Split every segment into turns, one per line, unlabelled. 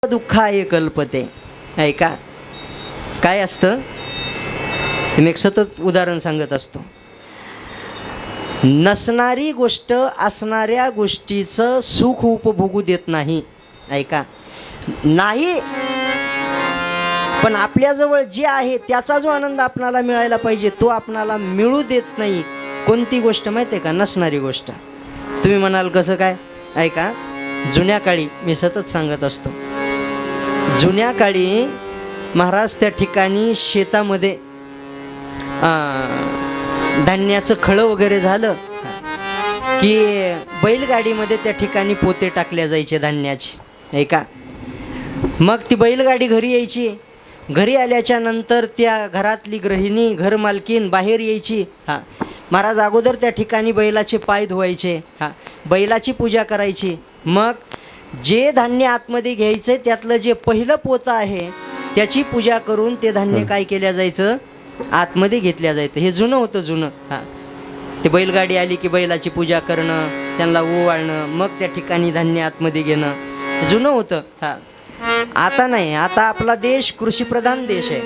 दुःखाय कल्पते. ऐका काय असतं ते मी एक सतत उदाहरण सांगत असतो. नसणारी गोष्ट असणाऱ्या गोष्टीचं सुख उपभोगू देत नाही. ऐका नाही, पण आपल्याजवळ जे आहे त्याचा जो आनंद आपणाला मिळायला पाहिजे तो आपणाला मिळू देत नाही. कोणती गोष्ट माहिती आहे का? नसणारी गोष्ट. तुम्ही म्हणाल कसं काय? ऐका, जुन्या काळी मी सतत सांगत असतो, जुन्या काळी महाराज त्या ठिकाणी शेतामध्ये धान्याचं खळं वगैरे झालं की बैलगाडीमध्ये त्या ठिकाणी पोते टाकल्या जायचे धान्याचे. ऐका, मग ती बैलगाडी घरी यायची. घरी आल्याच्या नंतर त्या घरातली गृहिणी घर मालकीन बाहेर यायची. महाराज अगोदर त्या ठिकाणी बैलाचे पाय धुवायचे, बैलाची पूजा करायची. मग जे धान्य आतमध्ये घ्यायचं त्यातलं जे पहिलं पोतं आहे त्याची पूजा करून ते धान्य काय केल्या जायचं? आतमध्ये घेतल्या जायचं. हे जुनं होतं, जुनं. ते बैलगाडी आली की बैलाची पूजा करणं, त्यांना ओवाळणं, मग त्या ठिकाणी धान्य आतमध्ये घेणं जुनं होतं. आता नाही, आता आपला देश कृषीप्रधान देश आहे.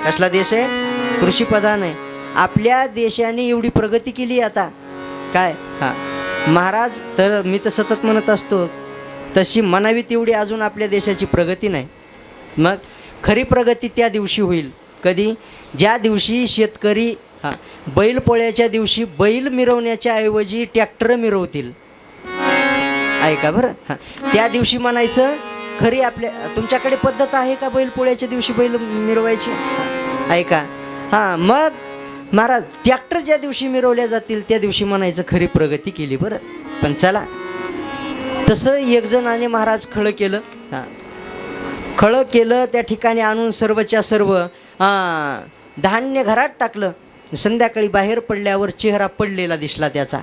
कसला देश आहे? कृषीप्रधान आहे. आपल्या देशाने एवढी प्रगती केली आता काय. महाराज तर मी तर सतत म्हणत असतो तशी म्हणावी तेवढी अजून आपल्या देशाची प्रगती नाही. मग खरी प्रगती त्या दिवशी होईल. कधी? ज्या दिवशी शेतकरी बैलपोळ्याच्या दिवशी बैल मिरवण्याच्या ऐवजी ट्रॅक्टर मिरवतील. ऐका बरं, त्या दिवशी म्हणायचं खरी आपल्या. तुमच्याकडे पद्धत आहे का बैलपोळ्याच्या दिवशी बैल मिरवायची? ऐका, मग महाराज ट्रॅक्टर ज्या दिवशी मिरवल्या जातील त्या दिवशी म्हणायचं खरी प्रगती केली. बरं, पण चला, तसं एक जणाने महाराज खळं केलं. खळं केलं, त्या ठिकाणी आणून सर्वच्या सर्व धान्य घरात टाकलं. संध्याकाळी बाहेर पडल्यावर चेहरा पडलेला दिसला त्याचा.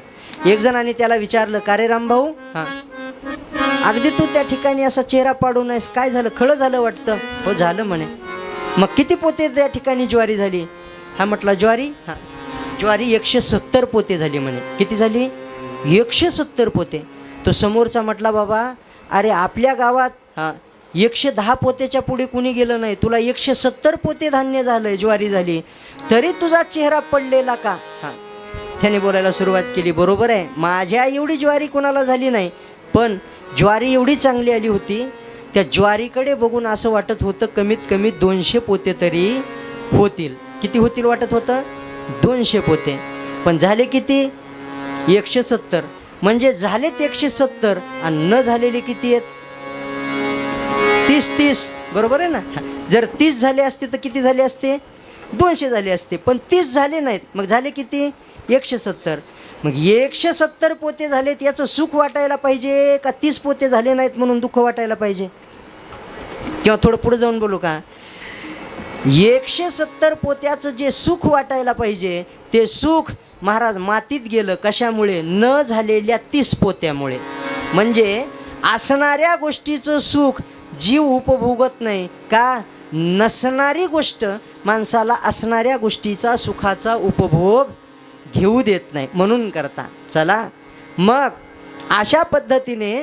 एक जणाने त्याला विचारलं, का रे रामभाऊ, अगदी तू त्या ठिकाणी असा चेहरा पाडू नयेस, काय झालं? खळं झालं वाटतं. हो झालं म्हणे. मग किती पोते त्या ठिकाणी ज्वारी झाली? म्हटलं ज्वारी, ज्वारी 170 पोते झाली म्हणे. किती झाली? 170 पोते. तो समोरचा म्हटला, बाबा अरे आपल्या गावात 110 पोतेच्या पुढे कुणी गेलं नाही, तुला 170 पोते धान्य झालं, ज्वारी झाली, तरी तुझा चेहरा पडलेला का? त्याने बोलायला सुरुवात केली, बरोबर आहे, माझ्या एवढी ज्वारी कोणाला झाली नाही, पण ज्वारी एवढी चांगली आली होती, त्या ज्वारीकडे बघून असं वाटत होतं कमीत कमी 200 पोते तरी होतील. किती होतील वाटत होतं? 200 पोते. पण झाले किती? 170. म्हणजे झालेत 170 आणि न झालेले किती आहेत? 30. बरोबर आहे ना? जर 30 झाले असते तर किती झाले असते? 200 झाले असते. पण 30 झाले नाहीत, मग झाले किती? 170. मग 170 पोते झालेत याचं सुख वाटायला पाहिजे का 30 पोते झाले नाहीत म्हणून दुःख वाटायला पाहिजे? किंवा थोडं पुढे जाऊन बोलू का? 170 पोत्याचं जे सुख वाटायला पाहिजे ते सुख महाराज मातीत गेलं. कशामुळे? न झालेल्या 30 पोत्यामुळे. म्हणजे असणाऱ्या गोष्टीचं सुख जीव उपभोगत नाही का? नसणारी गोष्ट माणसाला असणाऱ्या गोष्टीचा सुखाचा उपभोग घेऊ देत नाही. म्हणून करता चला, मग अशा पद्धतीने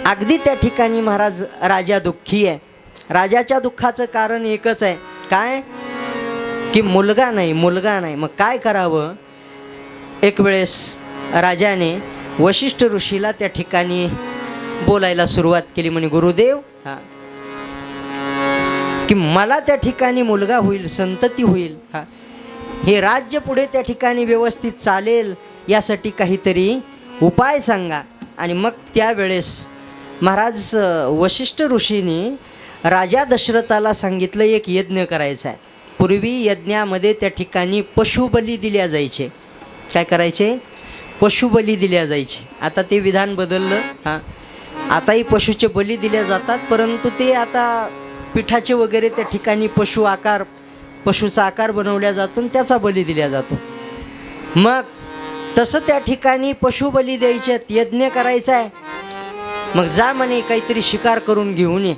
अगदी त्या ठिकाणी महाराज राजा दुःखी आहे. राजाच्या दुःखाचं कारण एकच आहे, काय? की मुलगा नाही, मुलगा नाही. मग काय करावं? एक वेळेस राजाने वशिष्ठ ऋषीला त्या ठिकाणी बोलायला सुरुवात केली. म्हणे, गुरुदेव, की मला त्या ठिकाणी मुलगा होईल, संतती होईल, हे राज्य पुढे त्या ठिकाणी व्यवस्थित चालेल यासाठी काहीतरी उपाय सांगा. आणि मग त्यावेळेस महाराज वशिष्ठ ऋषींनी राजा दशरथाला सांगितलं एक यज्ञ करायचा आहे. पूर्वी यज्ञामध्ये त्या ठिकाणी पशुबली दिल्या जायचे. काय करायचे? पशुबली दिल्या जायचे. आता ते विधान बदललं. आताही पशुचे बली दिल्या जातात, परंतु ते आता पिठाचे वगैरे त्या ठिकाणी पशुचा आकार बनवल्या जातो आणि त्याचा बली दिल्या जातो. मग तसं त्या ठिकाणी पशुबली द्यायचे, यज्ञ करायचा आहे. मग जा म्हणे काहीतरी शिकार करून घेऊन ये.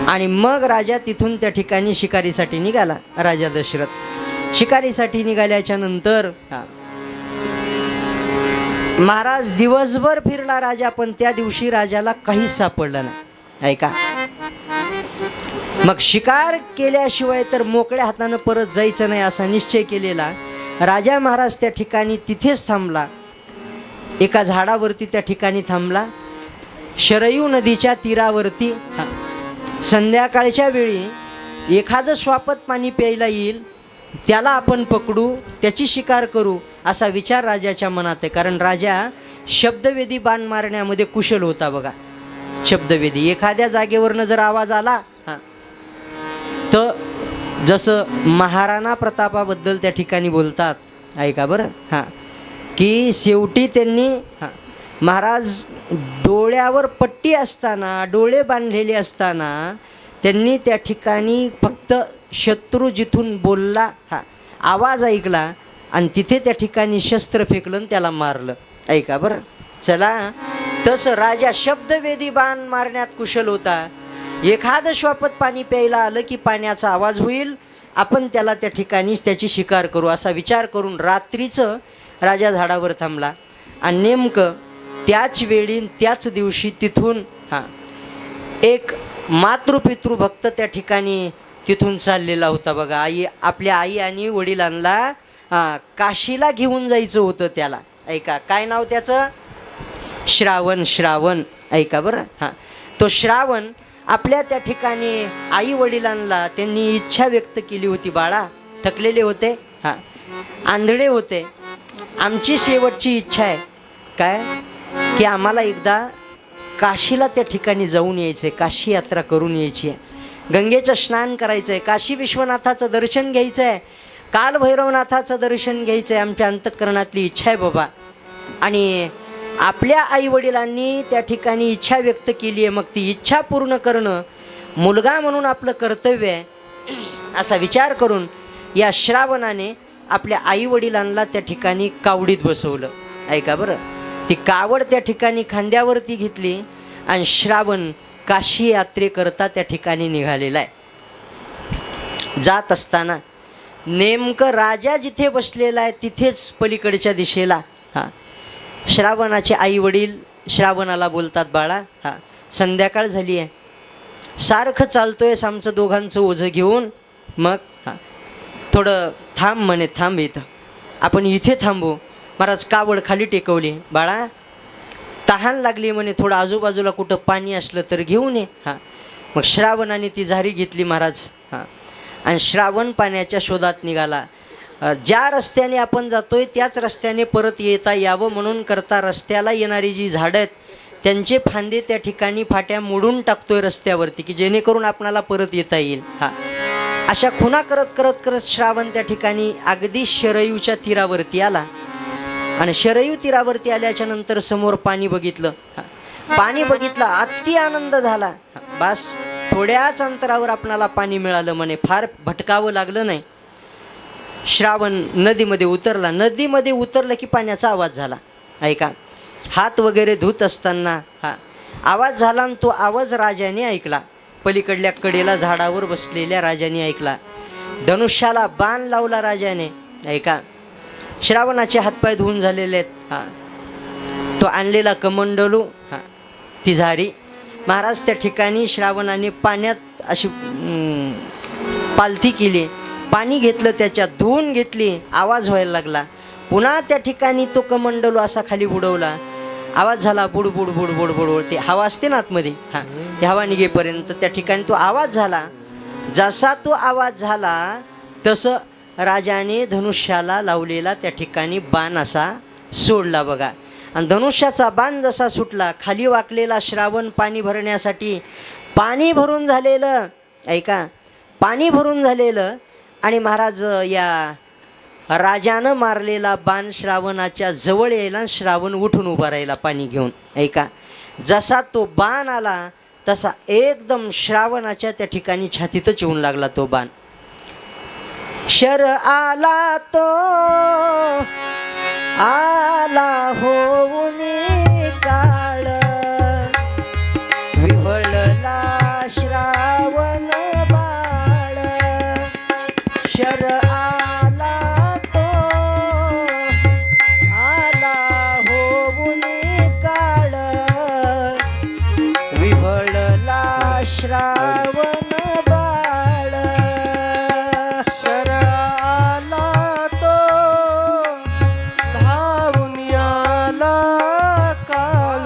आणि मग राजा तिथून त्या ठिकाणी शिकारीसाठी निघाला. राजा दशरथ शिकारीसाठी निघाल्याच्या नंतर महाराज दिवसभर फिरला राजा, पण त्या दिवशी राजाला काहीच सापडलं नाही. ऐका, मग शिकार केल्याशिवाय तर मोकळ्या हातानं परत जायचं नाही असा निश्चय केलेला राजा महाराज त्या ठिकाणी तिथेच थांबला. एका झाडावरती त्या ठिकाणी थांबला. शरयू नदीच्या तीरावरती संध्याकाळच्या वेळी एखादं स्वापत पाणी प्यायला येईल, त्याला आपण पकडू, त्याची शिकार करू असा विचार राजाच्या मनात आहे. कारण राजा शब्दवेधी बाण मारण्यामध्ये कुशल होता बघा. शब्दवेधी एखाद्या जागेवरनं जर आवाज आला तर जसं महाराणा प्रतापाबद्दल त्या ठिकाणी बोलतात, ऐका बरं की शेवटी त्यांनी महाराज डोळ्यावर पट्टी असताना, डोळे बांधलेले असताना त्यांनी त्या ठिकाणी फक्त शत्रू जिथून बोलला आवाज ऐकला आणि तिथे त्या ठिकाणी शस्त्र फेकलं आणि त्याला मारलं. ऐका बरं. चला, तसं राजा शब्दवेधी बाण मारण्यात कुशल होता. एखादं श्वापत पाणी प्यायला आलं की पाण्याचा आवाज होईल, आपण त्याला त्या ठिकाणी त्याची शिकार करू असा विचार करून रात्रीचं राजा झाडावर थांबला. आणि नेमकं त्याच वेळी त्याच दिवशी तिथून एक मातृपितृभक्त त्या ठिकाणी तिथून चाललेला होता बघा. आपल्या आई आणि वडिलांना काशीला घेऊन जायचं होतं त्याला. ऐका, काय नाव त्याचं? श्रावण. ऐका बरं. तो श्रावण आपल्या त्या ठिकाणी आई वडिलांना त्यांनी इच्छा व्यक्त केली होती. बाळा, थकलेले होते, आंधळे होते, आमची शेवटची इच्छा आहे काय की आम्हाला एकदा काशीला त्या ठिकाणी जाऊन यायचं आहे, काशी यात्रा करून यायची आहे, गंगेचं स्नान करायचं आहे, काशी विश्वनाथाचं दर्शन घ्यायचं आहे, कालभैरवनाथाचं दर्शन घ्यायचं आहे. आमच्या अंतःकरणातली इच्छा आहे बाबा. आणि आपल्या आईवडिलांनी त्या ठिकाणी इच्छा व्यक्त केली आहे, मग ती इच्छा पूर्ण करणं मुलगा म्हणून आपलं कर्तव्य आहे असा विचार करून या श्रावणाने आपल्या आईवडिलांना त्या ठिकाणी कावडीत बसवलं. ऐका बरं. ती कावड त्या ठिकाणी खांद्यावरती घेतली आणि श्रावण काशी यात्रेकरता त्या ठिकाणी निघालेला आहे. जात असताना नेमकं राजा जिथे बसलेला आहे तिथेच पलीकडच्या दिशेला श्रावणाचे आई वडील श्रावणाला बोलतात, बाळा संध्याकाळ झाली आहे, सारखं चालतोयस आमचं दोघांचं ओझं घेऊन, मग थोडं थांब म्हणे, थांब इथं, आपण इथे थांबू. महाराज कावड खाली टेकवली. बाळा तहान लागली म्हणे, थोडं आजूबाजूला कुठं पाणी असलं तर घेऊन ये. मग श्रावणाने ती झारी घेतली महाराज आणि श्रावण पाण्याच्या शोधात निघाला. ज्या रस्त्याने आपण जातोय त्याच रस्त्याने परत येता यावं म्हणून करता रस्त्याला येणारी जी झाडं आहेत त्यांचे फांदे त्या ठिकाणी फाट्या मोडून टाकतोय रस्त्यावरती की जेणेकरून आपणाला परत येता येईल. अशा खुणा करत करत करत श्रावण त्या ठिकाणी अगदी शरयूच्या तीरावरती आला. आणि शरयू तीरावरती आल्याच्या नंतर समोर पाणी बघितलं. पाणी बघितलं, अति आनंद झाला. बस थोड्याच अंतरावर आपणाला पाणी मिळालं म्हणे, फार भटकावं लागलं नाही. श्रावण नदीमध्ये उतरला. नदीमध्ये उतरलं की पाण्याचा आवाज झाला. ऐका, हात वगैरे धुत असताना आवाज झाला आणि तो आवाज राजाने ऐकला. पलीकडल्या कडेला झाडावर बसलेल्या राजाने ऐकला. धनुष्याला बाण लावला राजाने. ऐका, श्रावणाचे हातपाय धुवून झालेले आहेत. तो आणलेला कमंडलू, ती झारी महाराज त्या ठिकाणी श्रावणाने पाण्यात अशी पालथी केली, पाणी घेतलं, त्याच्यात धुवून घेतली, आवाज व्हायला लागला. पुन्हा त्या ठिकाणी तो कमंडलू असा खाली बुडवला, आवाज झाला, बुडबुड बुडबुड बुडबुड. ते हवा असते ना आतमध्ये, ती हवा निघेपर्यंत त्या ठिकाणी तो आवाज झाला. जसा तो आवाज झाला तसं राजाने धनुष्याला लावलेला त्या ठिकाणी बाण असा सोडला बघा. आणि धनुष्याचा बाण जसा सुटला, खाली वाकलेला श्रावण पाणी भरण्यासाठी पाणी भरून झालेलं. ऐका, पाणी भरून झालेलं. आणि महाराज या राजानं मारलेला बाण श्रावणाच्या जवळ यायला, श्रावण उठून उभा राहिला पाणी घेऊन. ऐका, जसा तो बाण आला तसा एकदम श्रावणाच्या त्या ठिकाणी छातीतच येऊन लागला तो बाण. शर आला तो आला होऊन काळ, विव्हळला श्रावण बाळ. शर आला तो आला होऊन श्रावण बाळ,
शरणाला तो धावून आला काळ,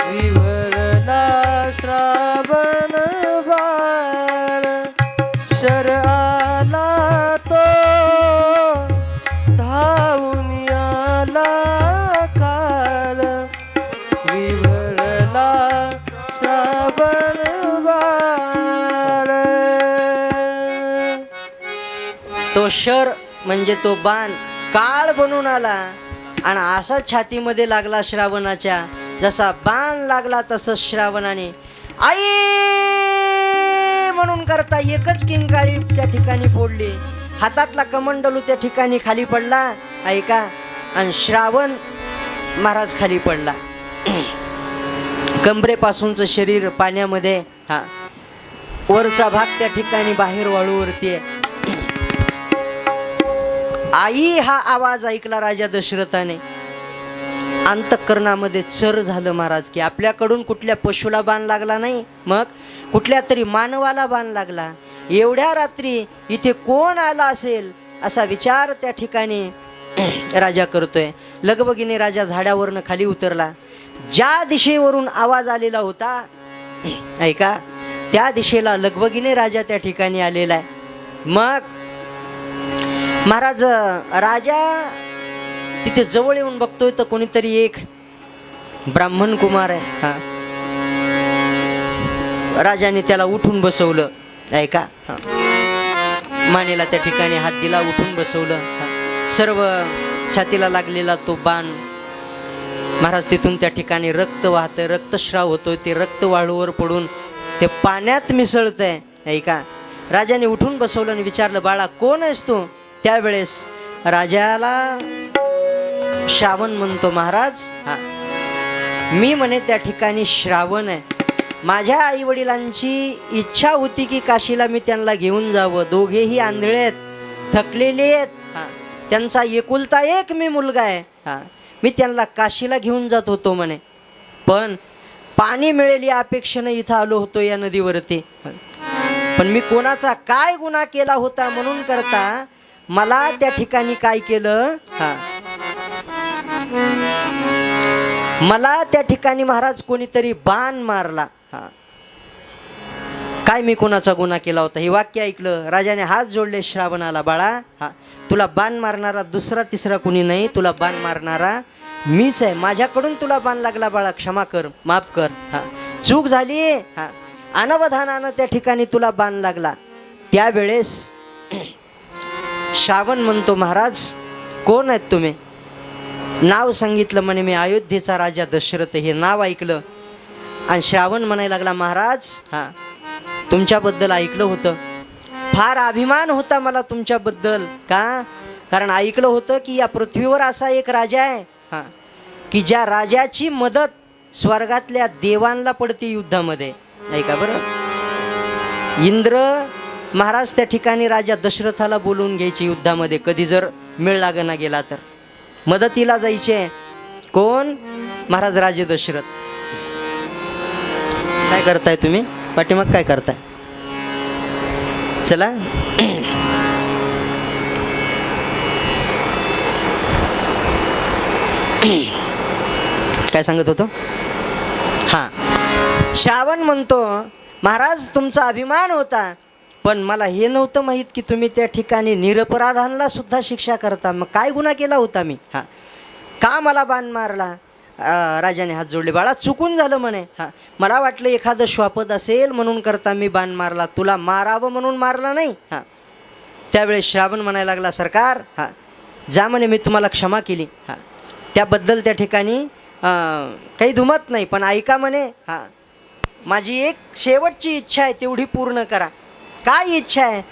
विव्हळला श्रावण बाळ, शरणाला तो धावून आला काळ, विव्हळला श्रावण बाळ.
तो शर म्हणजे तो बाण काळ बनून आला आणि असा छातीमध्ये लागला श्रावणाच्या. जसा बाण लागला तसं श्रावणाने आई म्हणून करता एकच किंकाळी त्या ठिकाणी फोडली. हातातला कमंडलू त्या ठिकाणी खाली पडला, ऐका, आणि श्रावण महाराज खाली पडला. कमरेपासूनचं शरीर पाण्यामध्ये, हा, वरचा भाग त्या ठिकाणी बाहेर वाळूवरती आहे. आई हा आवाज ऐकला राजा दशरथाने. अंतःकरणामध्ये चर झालं महाराज की आपल्याकडून कुठल्या पशुला बाण लागला नाही, मग कुठल्या तरी मानवाला बाण लागला. एवढ्या रात्री इथे कोण आला असेल असा विचार त्या ठिकाणी राजा करतोय. लगबगीने राजा झाडावरनं खाली उतरला. ज्या दिशेवरून आवाज आलेला होता, ऐका, त्या दिशेला लगबगीने राजा त्या ठिकाणी आलेला आहे. मग महाराज राजा तिथे जवळ येऊन बघतोय तर कोणीतरी एक ब्राह्मण कुमार आहे. हा, राजाने त्याला उठून बसवलं, ऐका, हा, मानेला त्या ठिकाणी हात दिला, उठून बसवलं. हा, सर्व छातीला लागलेला तो बाण महाराज तिथून त्या ठिकाणी रक्त वाहतंय, रक्तस्राव होतोय. ते रक्त वाळूवर पडून ते पाण्यात मिसळतंय. ऐका, राजाने उठून बसवलं आणि विचारलं, बाळा कोण आहेस तू? त्यावेळेस राजाला श्रावण म्हणतो, महाराज, हा, मी म्हणे त्या ठिकाणी श्रावण आहे. माझ्या आईवडिलांची इच्छा होती की काशीला मी त्यांना घेऊन जावं. दोघेही आंधळे आहेत, थकलेले आहेत. हा, त्यांचा एकुलता एक मी मुलगा आहे. हा, मी त्यांना काशीला घेऊन जात होतो म्हणे, पण पाणी मिळेल या अपेक्षेने इथं आलो होतो या नदीवरती. पण मी कोणाचा काय गुन्हा केला होता म्हणून करता मला त्या ठिकाणी काय केलं, हा, मला त्या ठिकाणी महाराज कोणीतरी बाण मारला. हा, काय मी कोणाचा गुन्हा केला होता हे वाक्य ऐकलं. राजाने हात जोडले श्रावणाला, बाळा, हा, तुला बाण मारणारा दुसरा तिसरा कुणी नाही, तुला बाण मारणारा मीच आहे. माझ्याकडून तुला बाण लागला बाळा, क्षमा कर, माफ कर. हा, चूक झाली. हा, अनवधानानं त्या ठिकाणी तुला बाण लागला. त्यावेळेस श्रावण म्हणतो, महाराज कोण आहेत तुम्ही? नाव सांगितलं म्हणे, मी अयोध्येचा राजा दशरथ. हे नाव ऐकलं आणि श्रावण म्हणायला लागला, महाराज, हा, तुमच्याबद्दल ऐकलं होतं, फार अभिमान होता मला तुमच्याबद्दल. का? कारण ऐकलं होतं की या पृथ्वीवर असा एक राजा आहे, हा, की ज्या राजाची मदत स्वर्गातल्या देवांना पडते युद्धामध्ये. ऐका बरं, इंद्र महाराज त्या ठिकाणी राजा दशरथाला बोलवून घ्यायचे युद्धामध्ये, कधी जर मेळ लागना गेला तर मदतीला जायचे. कोण? महाराज राजे दशरथ. काय करताय तुम्ही पाठीमाग, काय करताय? चला, काय सांगत होतो? हा, श्रावण म्हणतो, महाराज तुमचा अभिमान होता, पण मला हे नव्हतं माहीत की तुम्ही त्या ठिकाणी निरपराधांना सुद्धा शिक्षा करता. मग काय गुन्हा केला होता मी? हा, का मला बाण मारला? राजाने हात जोडले, बाळा चुकून झालं म्हणे. हा, मला वाटलं एखादं श्वापद असेल म्हणून करता मी बाण मारला, तुला मारावं म्हणून मारला नाही. हा, त्यावेळेस श्रावण म्हणायला लागला, सरकार, हा, जा म्हणे, मी तुम्हाला क्षमा केली. हा, त्याबद्दल त्या ठिकाणी काही धुमत नाही, पण ऐका म्हणे, हा, माझी एक शेवटची इच्छा आहे, तेवढी पूर्ण करा. काय इच्छा आहे?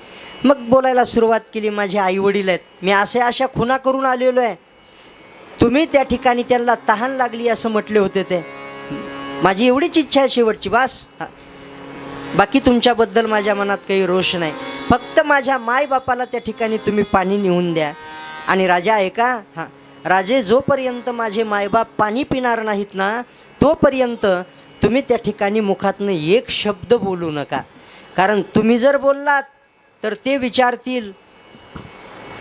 मग बोलायला सुरुवात केली, माझे आईवडील आहेत, मी अशा खुना करून आलेलो आहे, तुम्ही त्या ठिकाणी त्यांना तहान लागली असं म्हटले होते, ते माझी एवढीच इच्छा आहे शेवटची, बस. बाकी तुमच्याबद्दल माझ्या मनात काही रोष नाही, फक्त माझ्या मायबापाला त्या ठिकाणी तुम्ही पाणी नेऊन द्या. आणि राजा ऐका, हां, राजे जोपर्यंत माझे मायबाप पाणी पिणार नाहीत ना, तोपर्यंत तुम्ही त्या ठिकाणी मुखातनं एक शब्द बोलू नका. कारण तुम्ही जर बोललात तर ते विचारतील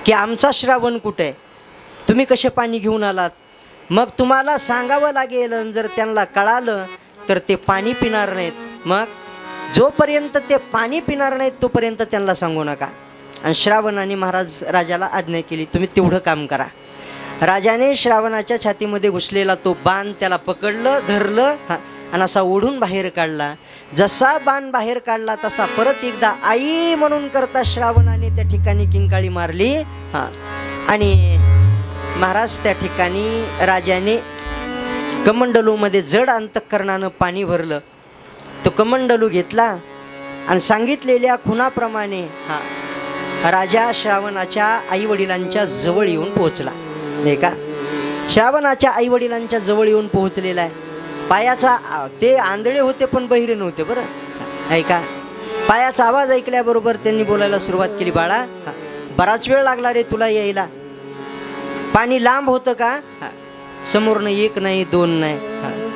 की आमचा श्रावण कुठे आहे, तुम्ही कसे पाणी घेऊन आलात. मग तुम्हाला सांगावं लागेल, आणि जर त्यांना कळालं तर ते पाणी पिणार नाहीत. मग जोपर्यंत ते पाणी पिणार नाहीत तोपर्यंत त्यांना सांगू नका. आणि श्रावणाने महाराज राजाला आज्ञा केली, तुम्ही तेवढं काम करा. राजाने श्रावणाच्या छातीमध्ये घुसलेला तो बाण त्याला पकडलं, धरलं आणि असा ओढून बाहेर काढला. जसा बाण बाहेर काढला तसा परत एकदा आई म्हणून करता श्रावणाने त्या ठिकाणी किंकाळी मारली. आणि महाराज त्या ठिकाणी राजाने कमंडलूमध्ये जड अंतःकरणानं पाणी भरलं. तो कमंडलू घेतला आणि सांगितलेल्या खुणाप्रमाणे राजा श्रावणाच्या आईवडिलांच्या जवळ येऊन पोहोचला. हे का, श्रावणाच्या आईवडिलांच्या जवळ येऊन पोहोचलेला आहे. पायाचा, ते आंधळे होते पण बहिरे नव्हते बरं. ऐका, पायाचा आवाज ऐकल्याबरोबर त्यांनी बोलायला सुरुवात केली, बाळा बराच वेळ लागला रे तुला यायला. पाणी लांब होतं का? समोरनं एक नाही दोन नाही,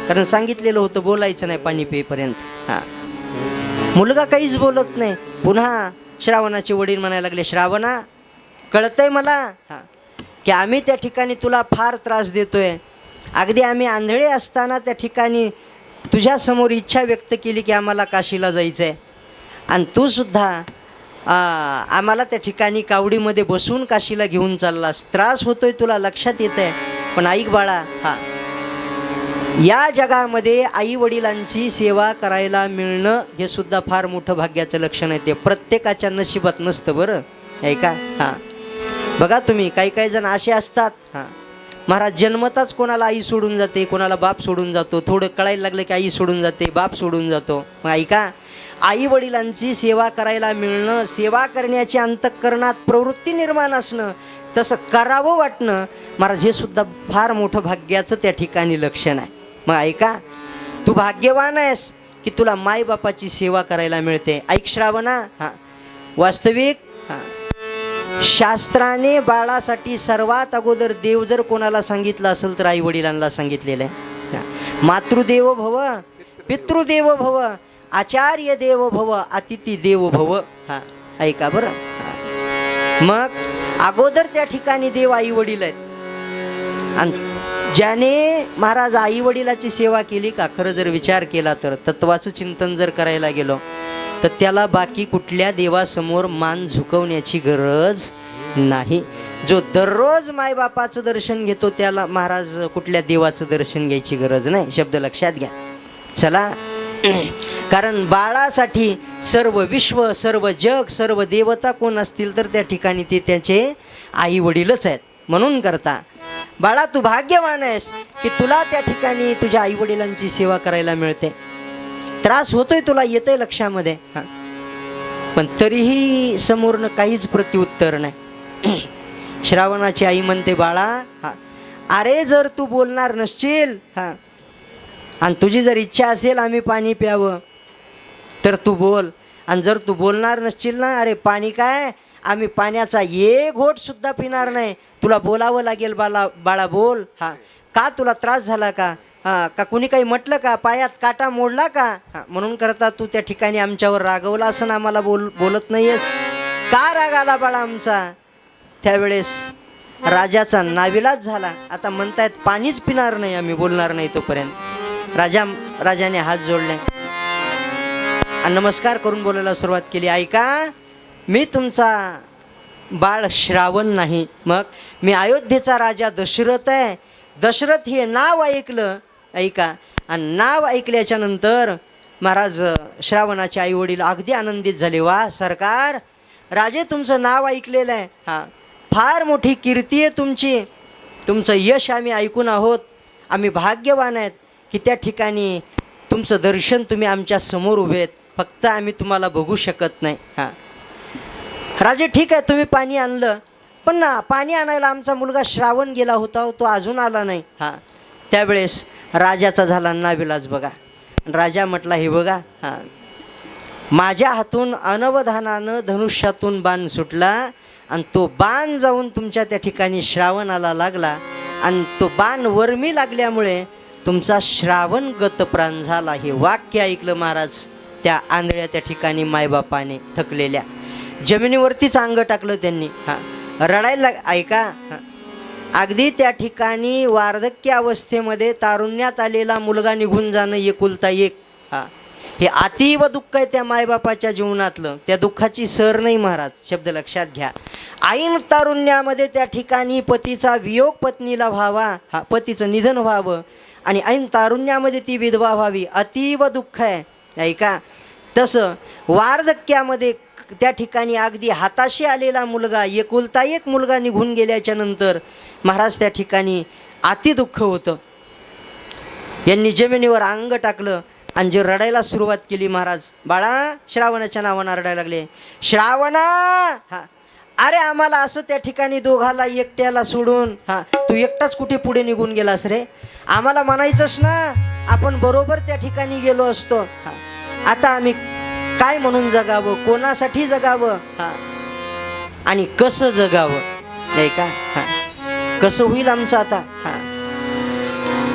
कारण सांगितलेलं होतं बोलायचं नाही पाणी पेपर्यंत. मुलगा काहीच बोलत नाही. पुन्हा श्रावणाचे वडील म्हणायला लागले, श्रावणा कळतंय मला की आम्ही त्या ठिकाणी तुला फार त्रास देतोय. अगदी आम्ही आंधळे असताना त्या ठिकाणी तुझ्यासमोर इच्छा व्यक्त केली की आम्हाला काशीला जायचं आहे, आणि तू सुद्धा आम्हाला त्या ठिकाणी कावडीमध्ये बसून काशीला घेऊन चाललास. त्रास होतोय तुला, लक्षात येत आहे. पण ऐक बाळा, या जगामध्ये आई वडिलांची सेवा करायला मिळणं हे सुद्धा फार मोठं भाग्याचं लक्षण आहे. ते प्रत्येकाच्या नशिबात नसतं बरं. ऐका, बघा तुम्ही, काही जण असे असतात, महाराज जन्मताच कोणाला आई सोडून जाते, कोणाला बाप सोडून जातो. थोडं कळायला लागलं की आई सोडून जाते, बाप सोडून जातो. मग ऐका, आई वडिलांची सेवा करायला मिळणं, सेवा करण्याची अंतःकरणात प्रवृत्ती निर्माण असणं, तसं करावं वाटणं, महाराज हे सुद्धा फार मोठं भाग्याचं त्या ठिकाणी लक्षण आहे. मग ऐका, तू भाग्यवान आहेस की तुला मायबापाची सेवा करायला मिळते. ऐक श्रावणा, वास्तविक शास्त्राने बाळासाठी सर्वात अगोदर देव जर कोणाला सांगितलं असेल तर आई वडिलांना सांगितलेलं आहे. मातृदेवो भव, पितृदेवो भव, आचार्य देवो भव, अतिथी देवो भव. ऐका बरं. मग अगोदर त्या ठिकाणी देव आई वडील आहेत. आणि ज्याने महाराज आई वडिलाची सेवा केली का, खरं जर विचार केला तर, तत्वाचं चिंतन जर करायला गेलो तर त्याला बाकी कुठल्या देवासमोर मान झुकवण्याची गरज नाही. जो दररोज मायबापाचं दर्शन घेतो त्याला महाराज कुठल्या देवाचं दर्शन घ्यायची गरज नाही. शब्द लक्षात घ्या. चला, कारण बाळासाठी सर्व विश्व, सर्व जग, सर्व देवता कोण असतील तर त्या ठिकाणी ते त्याचे आई वडीलच आहेत. म्हणून करता बाळा, तू भाग्यवान आहेस की तुला त्या ठिकाणी तुझ्या आई वडिलांची सेवा करायला मिळते. त्रास होतोय तुला, येतंय लक्षामध्ये, पण तरीही समोरनं काहीच प्रत्युत्तर नाही. श्रावणाची आई म्हणते, बाळा अरे जर तू बोलणार नसशील आणि तुझी जर इच्छा असेल आम्ही पाणी प्यावं तर तू बोल. आणि जर तू बोलणार नसशील ना, अरे पाणी काय, आम्ही पाण्याचा एक घोट सुद्धा पिणार नाही. तुला बोलावं लागेल, बाळा बोल. का तुला त्रास झाला का? का कुणी काही म्हटलं का? पायात काटा मोडला का? म्हणून करता तू त्या ठिकाणी आमच्यावर रागवला असं ना, आम्हाला बोलत नाहीयेस का? राग आला बाळा आमचा. त्यावेळेस राजाचा नाविलाज झाला. आता म्हणतायत पाणीच पिणार नाही आम्ही, बोलणार नाही तोपर्यंत. राजाने हात जोडले आणि नमस्कार करून बोलायला सुरुवात केली. ऐका, मी तुमचा बाळ श्रावण नाही, मग मी अयोध्येचा राजा दशरथ आहे. दशरथ हे नाव ऐकलं, ऐका, आणि नाव ऐकल्याच्या नंतर महाराज श्रावणाचे आई वडील अगदी आनंदित झाले. वा सरकार, राजे तुमचं नाव ऐकलेलं आहे, फार मोठी कीर्ती आहे तुमची, तुमचं यश आम्ही ऐकून आहोत. आम्ही भाग्यवान आहेत की त्या ठिकाणी तुमचं दर्शन तुम्ही आमच्या समोर उभे आहेत, फक्त आम्ही तुम्हाला बघू शकत नाही. राजे ठीक आहे, तुम्ही पाणी आणलं, पण ना पाणी आणायला आमचा मुलगा श्रावण गेला होता, तो अजून आला नाही. त्यावेळेस राजाचा झाला नाविलाज बघा. राजा म्हटला, हे बघा, माझ्या हातून अनवधानानं धनुष्यातून बाण सुटला आणि तो बाण जाऊन तुमच्या त्या ठिकाणी श्रावणाला लागला आणि तो बाण वर्मी लागल्यामुळे तुमचा श्रावण गत प्राण झाला. हे वाक्य ऐकलं महाराज त्या आंधळ्या त्या ठिकाणी मायबापाने थकलेल्या जमिनीवरतीच अंग टाकलं त्यांनी. रडायला ऐका. अगदी त्या ठिकाणी वार्धक्य अवस्थेमध्ये तारुण्यात आलेला मुलगा निघून जाणं एकुलता एक, हे अतीव दुःख आहे त्या मायबापाच्या जीवनातलं. त्या दुःखाची सर नाही महाराज, शब्द लक्षात घ्या. ऐन तारुण्यामध्ये त्या ठिकाणी पतीचा वियोग पत्नीला व्हावा, पतीचं निधन व्हावं आणि ऐन तारुण्यामध्ये ती विधवा व्हावी, अतीव दुःख आहे. ऐका, तसं वार्धक्यामध्ये त्या ठिकाणी अगदी हाताशी आलेला मुलगा, एकुलता एक मुलगा निघून गेल्याच्या नंतर महाराज त्या ठिकाणी अति दुःख होतं. यांनी जमिनीवर अंग टाकलं आणि जे रडायला सुरुवात केली महाराज, बाळा श्रावणाच्या नावानं रडायला लागले. श्रावणा, अरे आम्हाला असं त्या ठिकाणी दोघाला एकट्याला सोडून तू एकटाच कुठे पुढे निघून गेलास रे? आम्हाला म्हणायचंच ना, आपण बरोबर त्या ठिकाणी गेलो असतो. आता आम्ही काय म्हणून जगावं, कोणासाठी जगावं आणि कसं जगावं? नाही का, कसं होईल आमचं आता?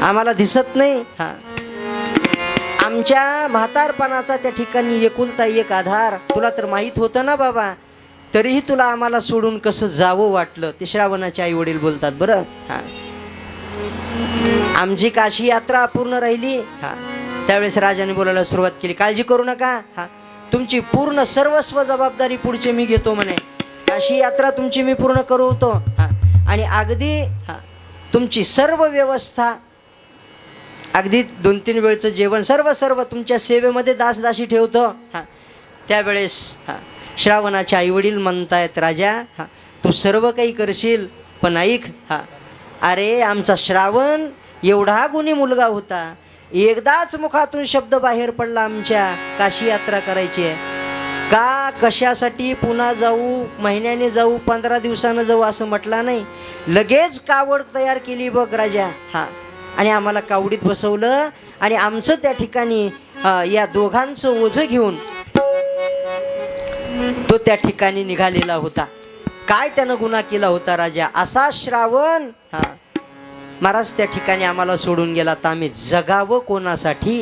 आम्हाला दिसत नाही. आमच्या म्हातारपणाचा त्या ठिकाणी एकुलता एक आधार तुला तर माहीत होतं ना बाबा, तरीही तुला आम्हाला सोडून कसं जावं वाटलं. ते श्रावणाचे आई वडील बोलतात. बरं, आमची काशी यात्रा अपूर्ण राहिली. त्यावेळेस राजाने बोलायला सुरुवात केली, काळजी करू नका, तुमची पूर्ण सर्वस्व जबाबदारी पुढचे मी घेतो म्हणे. काशी यात्रा तुमची मी पूर्ण करवतो आणि अगदी तुमची सर्व व्यवस्था, अगदी 2-3 वेळचं जेवण, सर्व तुमच्या सेवेमध्ये दासदासी ठेवतो. त्यावेळेस श्रावणाचे आईवडील म्हणतायत, राजा तू सर्व काही करशील, पण ऐक, अरे आमचा श्रावण एवढा गुणी मुलगा होता, एकदाच मुखातून शब्द बाहेर पडला आमच्या काशी यात्रा करायची आहे का, कशासाठी पुन्हा जाऊ, महिन्याने जाऊ, 15 दिवसानं जाऊ असं म्हटला नाही. लगेच कावड तयार केली बघ राजा, आणि आम्हाला कावडीत बसवलं आणि आमचं त्या ठिकाणी या दोघांचं ओझं घेऊन तो त्या ठिकाणी निघालेला होता. काय त्यानं गुन्हा केला होता राजा? असा श्रावण महाराज त्या ठिकाणी आम्हाला सोडून गेला, तर आम्ही जगावं कोणासाठी?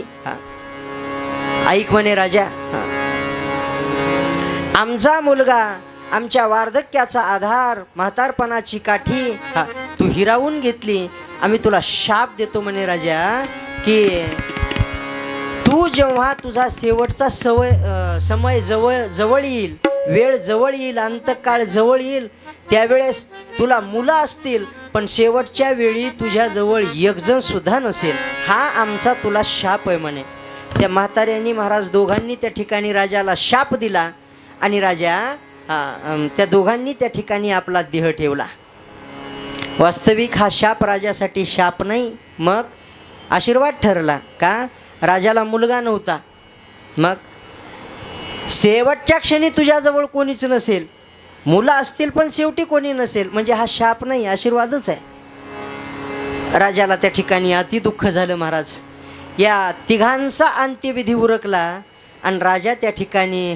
ऐक म्हणे राजा, आमचा मुलगा आमच्या वार्धक्याचा आधार, म्हातारपणाची काठी तू हिरावून घेतली. आम्ही तुला शाप देतो म्हणे राजा, की तू जेव्हा तुझा शेवटचा समय जवळ येईल, वेळ जवळ येईल, अंतकाळ जवळ येईल, त्यावेळेस तुला मुलं असतील, पण शेवटच्या वेळी तुझ्याजवळ एकजण सुद्धा नसेल. हा आमचा तुला शाप आहे म्हणे. त्या म्हाताऱ्यांनी महाराज दोघांनी त्या ठिकाणी राजाला शाप दिला आणि राजा त्या दोघांनी त्या ठिकाणी आपला देह ठेवला. वास्तविक हा शाप राजासाठी शाप नाही, मग आशीर्वाद ठरला. का? राजाला मुलगा नव्हता, मग शेवटच्या क्षणी तुझ्याजवळ कोणीच नसेल, मुलं असतील पण शेवटी कोणी नसेल, म्हणजे हा शाप नाही, आशीर्वादच आहे. राजाला त्या ठिकाणी अति दुःख झालं महाराज. या तिघांचा अंत्यविधी उरकला आणि राजा त्या ठिकाणी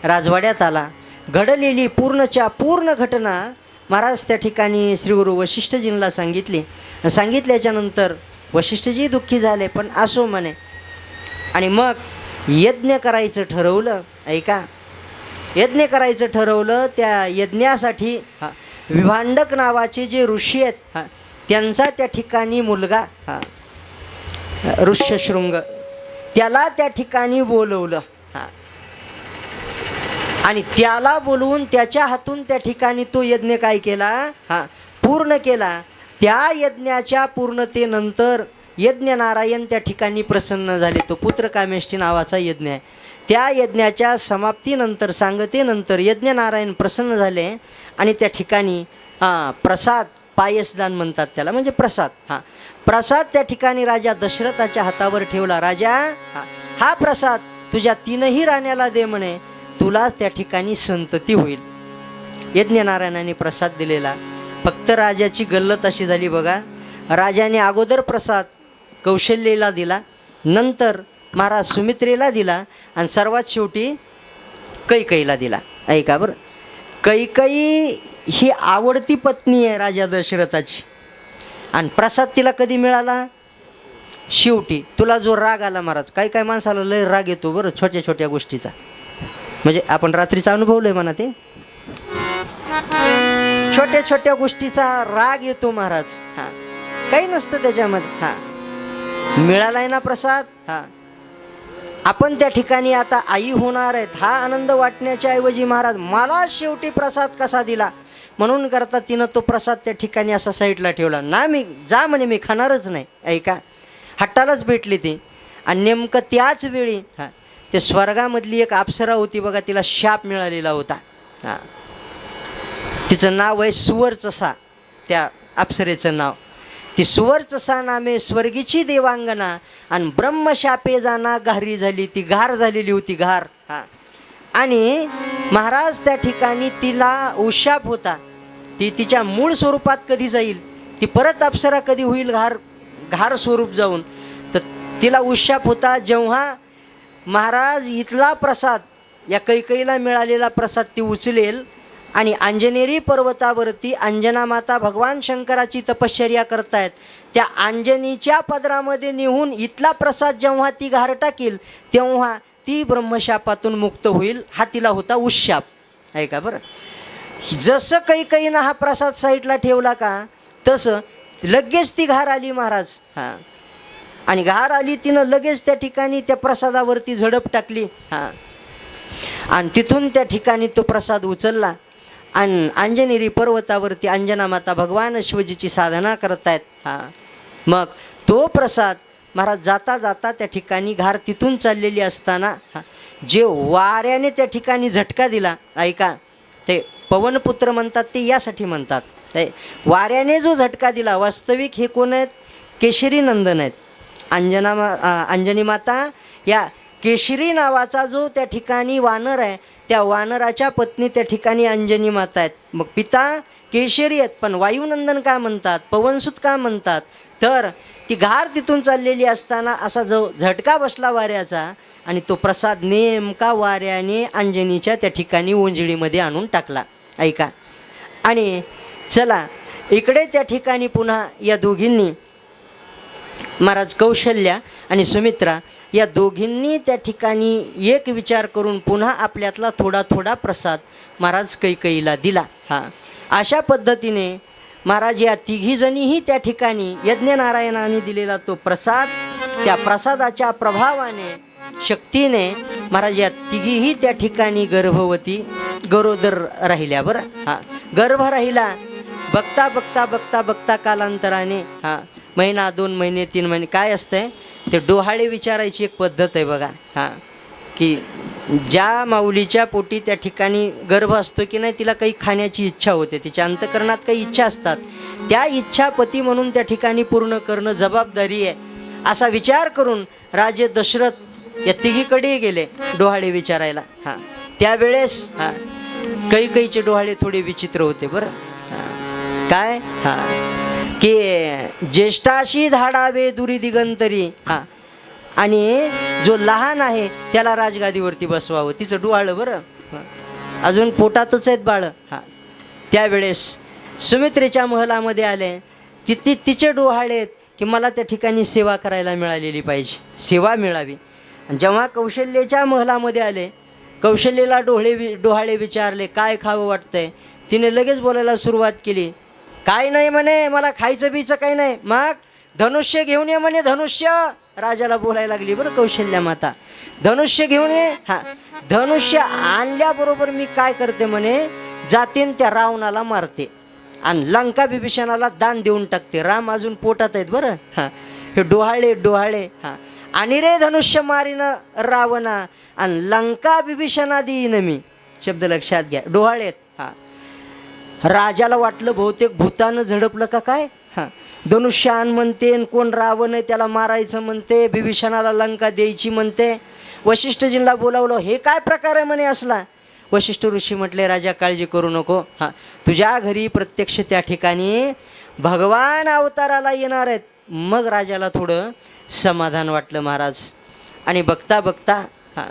राजवाड्यात आला. घडलेली पूर्णच्या पूर्ण घटना महाराज त्या ठिकाणी श्री गुरु वशिष्ठजींना सांगितली. सांगितल्याच्या नंतर वशिष्ठजी दुःखी झाले, पण असो म्हणे. आणि मग यज्ञ करायचं ठरवलं. ऐका, यज्ञ करायचं ठरवलं. त्या यज्ञासाठी विभांडक नावाचे जे ऋषी आहेत त्यांचा त्या ठिकाणी मुलगा ऋष्यशृंग, त्याला त्या ठिकाणी बोलवलं आणि त्याला बोलवून त्याच्या हातून त्या ठिकाणी तो यज्ञ काय केला? पूर्ण केला. त्या यज्ञाच्या पूर्णतेनंतर यज्ञ नारायण त्या ठिकाणी प्रसन्न झाले. तो पुत्रकामेष्टी नावाचा यज्ञ आहे. त्या यज्ञाच्या समाप्तीनंतर, सांगतेनंतर यज्ञ नारायण प्रसन्न झाले आणि त्या ठिकाणी प्रसाद, पायसदान म्हणतात त्याला, म्हणजे प्रसाद. प्रसाद त्या ठिकाणी राजा दशरथाच्या हातावर ठेवला. राजा, हा प्रसाद तुझ्या 3ही राण्याला दे म्हणे, तुला त्या ठिकाणी संतती होईल. यज्ञ नारायणाने प्रसाद दिलेला. फक्त राजाची गल्लत अशी झाली बघा, राजाने अगोदर प्रसाद कौशल्येला दिला, नंतर महाराज सुमित्रेला दिला आणि सर्वात शेवटी कैकेयीला दिला. ऐका बरं, कैकेयी ही आवडती पत्नी आहे राजा दशरथाची, आणि प्रसाद तिला कधी मिळाला? शेवटी तुला जो राग आला महाराज, काही काही माणसाला लय राग येतो बरं छोट्या छोट्या गोष्टीचा, म्हणजे आपण रात्रीचा अनुभवलंय म्हणा, ते छोट्या छोट्या गोष्टीचा राग येतो महाराज. हां, काही नसतं त्याच्यामध्ये. हां, मिळालाय ना प्रसाद, हां, आपण त्या ठिकाणी आता आई होणार आहेत हा आनंद वाटण्याच्या ऐवजी महाराज मला शेवटी प्रसाद कसा दिला म्हणून करता तिनं तो प्रसाद त्या ठिकाणी असा साईडला ठेवला ना. मी जा म्हणे मी खाणारच नाही. ऐका, हट्टालाच भेटली ती. आणि नेमकं त्याच वेळी हां ते स्वर्गामधली एक अप्सरा होती बघा, तिला शाप मिळालेला होता. हां, तिचं नाव आहे सुवर्चसा. त्या अप्सरेचं नाव, ती सुवर्चसा नामे स्वर्गीची देवांगना आणि ब्रह्मशापे जाना घारी झाली. ती घार झालेली होती, घार. हां, आणि महाराज त्या ठिकाणी तिला उशाप होता. ती तिच्या मूळ स्वरूपात कधी जाईल, ती परत अप्सरा कधी होईल घार स्वरूप जाऊन, तर तिला उशाप होता. जेव्हा महाराज इथला प्रसाद, या कैकईला मिळालेला प्रसाद ती उचलेल आणि अंजनेरी पर्वतावरती अंजना माता भगवान शंकराची तपश्चर्या करतायत, त्या अंजनीच्या पदरामध्ये नेऊन इथला प्रसाद जेव्हा ती घार टाकील तेव्हा ती ब्रह्मशापातून मुक्त होईल. हा तिला होता उशाप. ऐका बरं, जसं कैकईनं हा प्रसाद साईडला ठेवला का तसं लगेच ती घार आली महाराज. हां, आणि घार आली, तिनं लगेच त्या ठिकाणी त्या प्रसादावरती झडप टाकली. हां, आणि तिथून त्या ठिकाणी तो प्रसाद उचलला आणि अंजनेरी पर्वतावरती अंजना माता भगवान शिवजीची साधना करतायत. हां, मग तो प्रसाद महाराज जाता जाता त्या ठिकाणी घार तिथून चाललेली असताना हां जे वाऱ्याने त्या ठिकाणी झटका दिला, ऐका, ते पवनपुत्र म्हणतात, ते यासाठी म्हणतात, ते वाऱ्याने जो झटका दिला, वास्तविक हे कोण आहेत, केशरी नंदन आहेत. अंजनी माता या केशरी नावाचा जो त्या ठिकाणी वानर आहे, त्या वानराच्या पत्नी त्या ठिकाणी अंजनी माता आहेत. मग पिता केशरी आहेत, पण वायुनंदन का म्हणतात, पवनसुत का म्हणतात, तर ती घार तिथून चाललेली असताना असा जो झटका बसला वाऱ्याचा आणि तो प्रसाद नेमका वाऱ्याने अंजनीच्या त्या ठिकाणी ओंजळीमध्ये आणून टाकला. ऐका, आणि चला इकडे त्या ठिकाणी पुन्हा या दोघींनी, महाराज कौशल्या आणि सुमित्रा या दोघींनी त्या ठिकाणी एक विचार करून पुन्हा आपल्यातला थोडा थोडा प्रसाद महाराज कैकईला दिला. हां, अशा पद्धतीने महाराज या तिघीजणीही त्या ठिकाणी यज्ञनारायणाने दिलेला तो प्रसाद, त्या प्रसादाच्या प्रभावाने, शक्तीने महाराज या तिघीही त्या ठिकाणी गर्भवती, गरोदर राहिल्या. बरं, हां, गर्भ राहिला. बघता बघता बघता बघता कालांतराने हां महिना, 2 महिने, 3 महिने काय असतंय ते डोहाळे विचारायची एक पद्धत आहे बघा. हां, की ज्या माऊलीच्या पोटी त्या ठिकाणी गर्भ असतो की नाही, तिला काही खाण्याची इच्छा होते, तिच्या अंतःकरणात काही इच्छा असतात, त्या इच्छा पती म्हणून त्या ठिकाणी पूर्ण करणं जबाबदारी आहे, असा विचार करून राजे दशरथ या तिघीकडे गेले डोहाळे विचारायला. हां, त्यावेळेस हां कैकईचे डोहाळे थोडे विचित्र होते. बरं, हां, काय, हां, की ज्येष्ठाशी धाडावे दुरी दिगंतरी. हां, आणि जो लहान आहे त्याला राजगादीवरती बसवावं, तिचं डोहाळं. बरं, अजून पोटातच आहेत बाळ. हां, त्यावेळेस सुमित्रेच्या महलामध्ये आले, तिचे डोहाळे आहेत की मला त्या ठिकाणी सेवा करायला मिळालेली पाहिजे, सेवा मिळावी. आणि जेव्हा कौशल्याच्या महलामध्ये आले, कौशल्याला डोहाळे विचारले काय खावं वाटतंय, तिने लगेच बोलायला सुरुवात केली, काय नाही म्हणे, मला खायचं बीचं काही नाही. मग धनुष्य घेऊन ये म्हणे, धनुष्य. राजाला बोलायला लागली बरं कौशल्या माता, धनुष्य घेऊन ये. हां, धनुष्य आणल्याबरोबर मी काय करते म्हणे, जातीन त्या रावणाला मारते आणि लंका विभीषणाला दान देऊन टाकते. राम अजून पोटात आहेत. बरं, हां, हे डोहाळे. हां, आणि रे धनुष्य मारीन रावणा आणि लंका विभीषणा देईन मी. शब्द लक्षात घ्या, डोहाळे आहेत. हां, राजाला वाटलं बहुतेक भूतानं झडपलं का काय. हां, धनुष्य आण म्हणते, कोण रावण आहे त्याला मारायचं म्हणते, विभीषणाला लंका द्यायची म्हणते. वशिष्ठजींना बोलावलं, हे काय प्रकार आहे म्हणे असला. वशिष्ठ ऋषी म्हटले, राजा काळजी करू नको. हां, तुझ्या घरी प्रत्यक्ष त्या ठिकाणी भगवान अवताराला येणार आहेत. मग राजाला थोडं समाधान वाटलं महाराज. आणि बघता बघता हां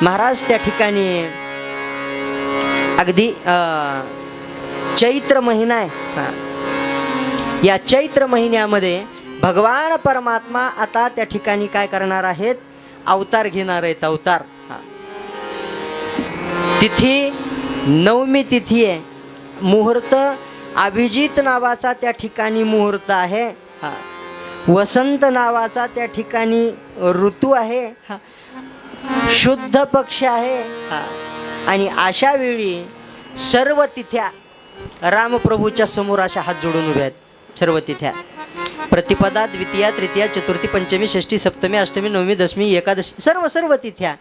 महाराज त्या ठिकाणी अगदी चैत्र महिना आहे. हां, या चैत्र महिन्यामध्ये भगवान परमात्मा आता त्या ठिकाणी काय करणार आहेत, अवतार घेणार आहेत, अवतार. तिथी नवमी तिथी आहे, मुहूर्त अभिजित नावाचा त्या ठिकाणी मुहूर्त आहे. वसंत नावाचा त्या ठिकाणी ऋतू आहे. शुद्ध पक्ष आहे. आणि अशा वेळी सर्व तिथ्या रामप्रभूच्या समोर अशा हात जोडून उभ्या आहेत. सर्व तिथ्या प्रतिपदा, द्वितीया, तृतीया, चतुर्थी, पंचमी, षष्ठी, सप्तमी, अष्टमी, नवमी, दशमी, एकादशी, सर्व तिथ्या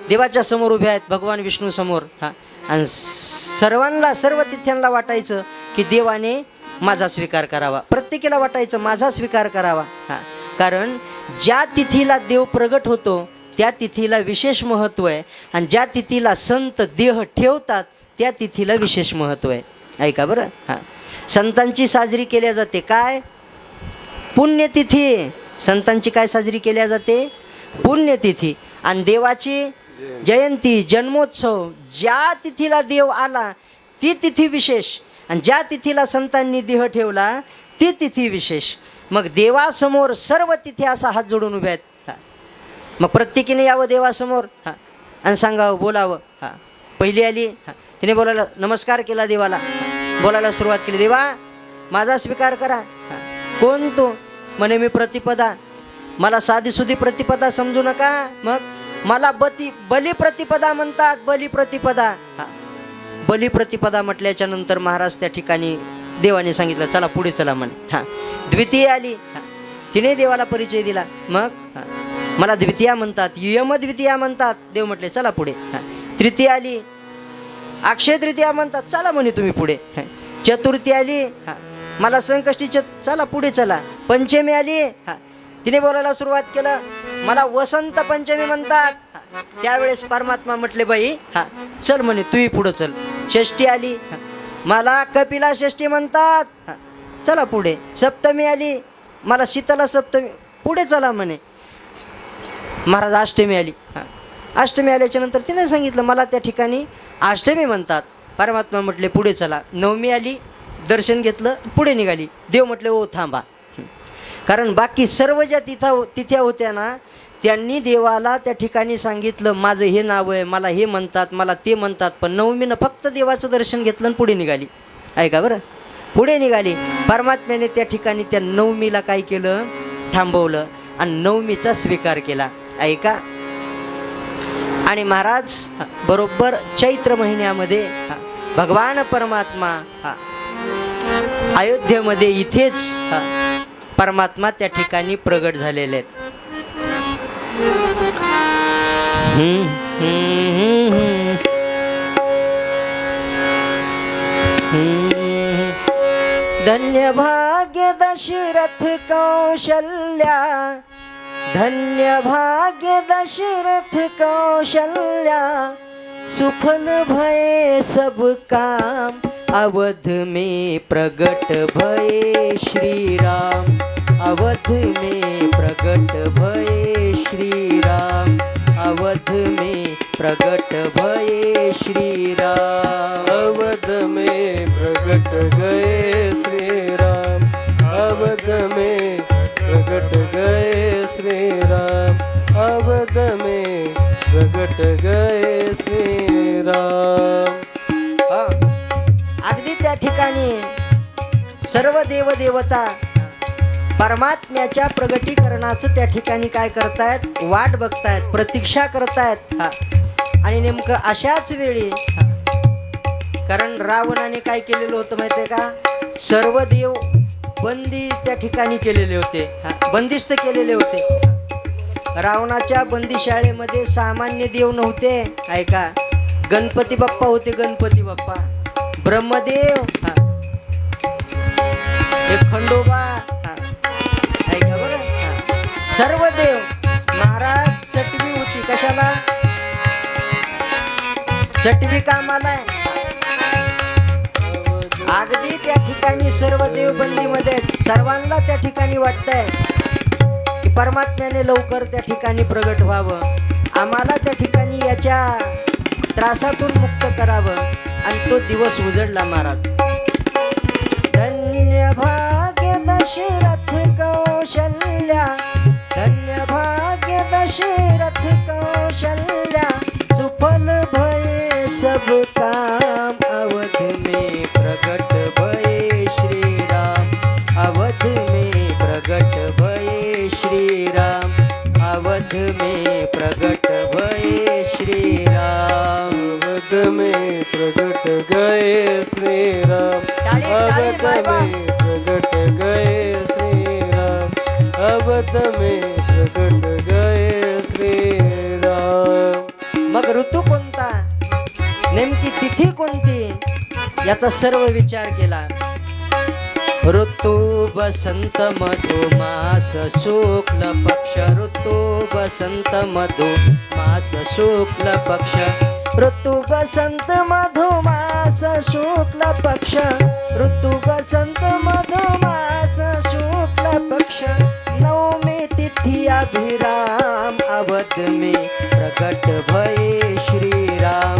देवाच्या समोर उभ्या आहेत, भगवान विष्णू समोर. आणि सर्व तिथ्यांना वाटायचं की देवाने माझा स्वीकार करावा, प्रत्येकीला वाटायचं माझा स्वीकार करावा. कारण ज्या तिथीला देव प्रगट होतो त्या तिथीला विशेष महत्त्व आहे, आणि ज्या तिथीला संत देह ठेवतात त्या तिथीला विशेष महत्त्व आहे. ऐका बरं. संतांची साजरी केल्या जाते काय, पुण्यतिथी. संतांची काय साजरी केल्या जाते, पुण्यतिथी. आणि देवाची जयंती, जन्मोत्सव, ज्या तिथीला देव आला ती तिथी विशेष, आणि ज्या तिथीला संतांनी देह ठेवला ती तिथी विशेष. मग देवासमोर सर्व तिथी असा हात जोडून उभ्या आहेत. मग प्रत्येकीने यावं देवासमोर आणि सांगावं, बोलावं. पहिली आली, तिने बोलायला नमस्कार केला देवाला, बोलायला सुरुवात केली, देवा माझा स्वीकार करा. कोण तू? म्हणे मी प्रतिपदा. मला साधीसुधी प्रतिपदा समजू नका, मग मला बली प्रतिपदा म्हणतात, बली प्रतिपदा. बली प्रतिपदा म्हटल्याच्या नंतर महाराज त्या ठिकाणी देवाने सांगितलं चला पुढे चला म्हणे. द्वितीय आली, तिने देवाला परिचय दिला, मग मला द्वितीया म्हणतात, यमद्वितीया म्हणतात. देव म्हटले चला पुढे. तृतीय आली, अक्षय तृतीया म्हणतात, चला म्हणे तुम्ही पुढे. चतुर्थी आली, मला संकष्टी चला पुढे चला. पंचमी आली, तिने बोलायला सुरुवात केलं, मला वसंत पंचमी म्हणतात. त्यावेळेस परमात्मा म्हटले बाई चल म्हणे तूही पुढं चल. षष्ठी आली, मला कपिला षष्ठी म्हणतात, चला पुढे. सप्तमी आली, मला शीतला सप्तमी, पुढे चला म्हणे. महाराज अष्टमी आली, अष्टमी आल्याच्या नंतर तिने सांगितलं मला त्या ठिकाणी अष्टमी म्हणतात. परमात्मा म्हटले पुढे चला. नवमी आली, दर्शन घेतलं, पुढे निघाली. देव म्हटले ओ थांबा. कारण बाकी सर्व ज्या तिथ्या होत्या ना त्यांनी देवाला त्या ठिकाणी सांगितलं माझं हे नाव आहे, मला हे म्हणतात, मला ते म्हणतात. पण नवमीनं फक्त देवाचं दर्शन घेतलं आणि पुढे निघाली. ऐका बरं, पुढे निघाली. परमात्म्याने त्या ठिकाणी त्या नवमीला काय केलं, थांबवलं आणि नवमीचा स्वीकार केला. ऐका. आणि महाराज बरोबर चैत्र महिन्यामध्ये भगवान परमात्मा अयोध्येमध्ये इथेच परमात्मा त्या ठिकाणी प्रगट झालेले आहेत. धन्य भाग्य दशरथ कौशल्या, धन्य भाग्य दशरथ कौशल्या, सुफल भये सब काम, अवध में प्रगट भये श्री राम, अवध में प्रगट भये श्री राम, अवध में प्रगट भये श्री राम,
अवध में प्रगट गए श्री राम, अवध में प्रगट गए श्री राम, अवध में प्रगट गए श्री राम.
अगदी त्या ठिकाणी सर्व देवदेवता परमात्म्याच्या प्रगटीकरणाचं त्या ठिकाणी काय करतायत, वाट बघतायत, प्रतीक्षा करतायत. आणि नेमकं अशाच वेळी कारण रावणाने काय केलेलं होतं माहिती आहे का, सर्व देव बंदी त्या ठिकाणी केलेले होते, बंदिस्त केलेले होते. रावणाच्या बंदीशाळेमध्ये सामान्य देव नव्हते. ऐका, गणपती बाप्पा होते, गणपती बाप्पा, ब्रह्मदेव, एक खंडोबा. ऐका बरं, सर्व देव. महाराज सटवी होती, कशाला, सटवी कामाला. अगदी त्या ठिकाणी सर्व देव बंदीमध्ये आहेत. सर्वांना त्या ठिकाणी वाटतंय की परमात्म्याने लवकर त्या ठिकाणी प्रगट व्हावं, आम्हाला त्या ठिकाणी याच्या त्रासातून मुक्त करावं. आणि तो दिवस उजडला. महाराज धन्य भाग्य दशरथ कौशल्या, दशरथ कौशल्या सुफल भये सब काम अवध में प्रगट भये श्री राम अवध में प्रगट भये श्री राम अवध में प्रगट भये श्री राम
अवध में प्रगट गए श्री राम
ताली,
अवध
बाबा।
में प्रगट गए श्री राम अवध में प्रगट गए श्री राम।
मग ऋतू कोणता नेमकी तिथी कोणती याचा सर्व विचार केला ऋतू बसंत मधुमास शुक्ल पक्ष ऋतू बसंत मधुमास शुक्ल पक्ष ऋतू बसंत मधुमास शुक्ल पक्ष ऋतू बसंत मधुमास शुक्ल पक्ष नवमी तिथि अभिराम अवध में प्रगट भये श्री राम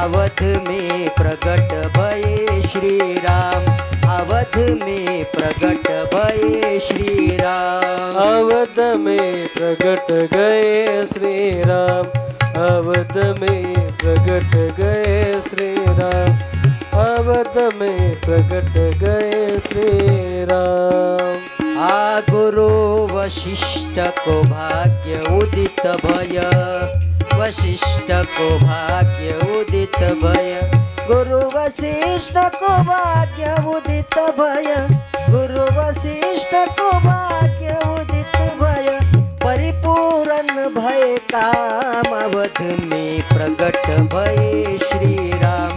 अवध में प्रगट भये श्री राम अवध में प्रगट भये श्री राम
अवध में प्रगट गए श्री राम अवध में प्रगट गए श्री राम अवध में प्रगट गए श्री राम।
आ गुरु वशिष्ठ को भाग्य उदित भय वशिष्ठ को भाग्य उदित भय गुरु वशिष्ठ को भाग्य उदित भय गुरु वशिष्ठ को भाग्य उदित भय परिपूर्ण भय काम अवध में प्रगट भये श्री राम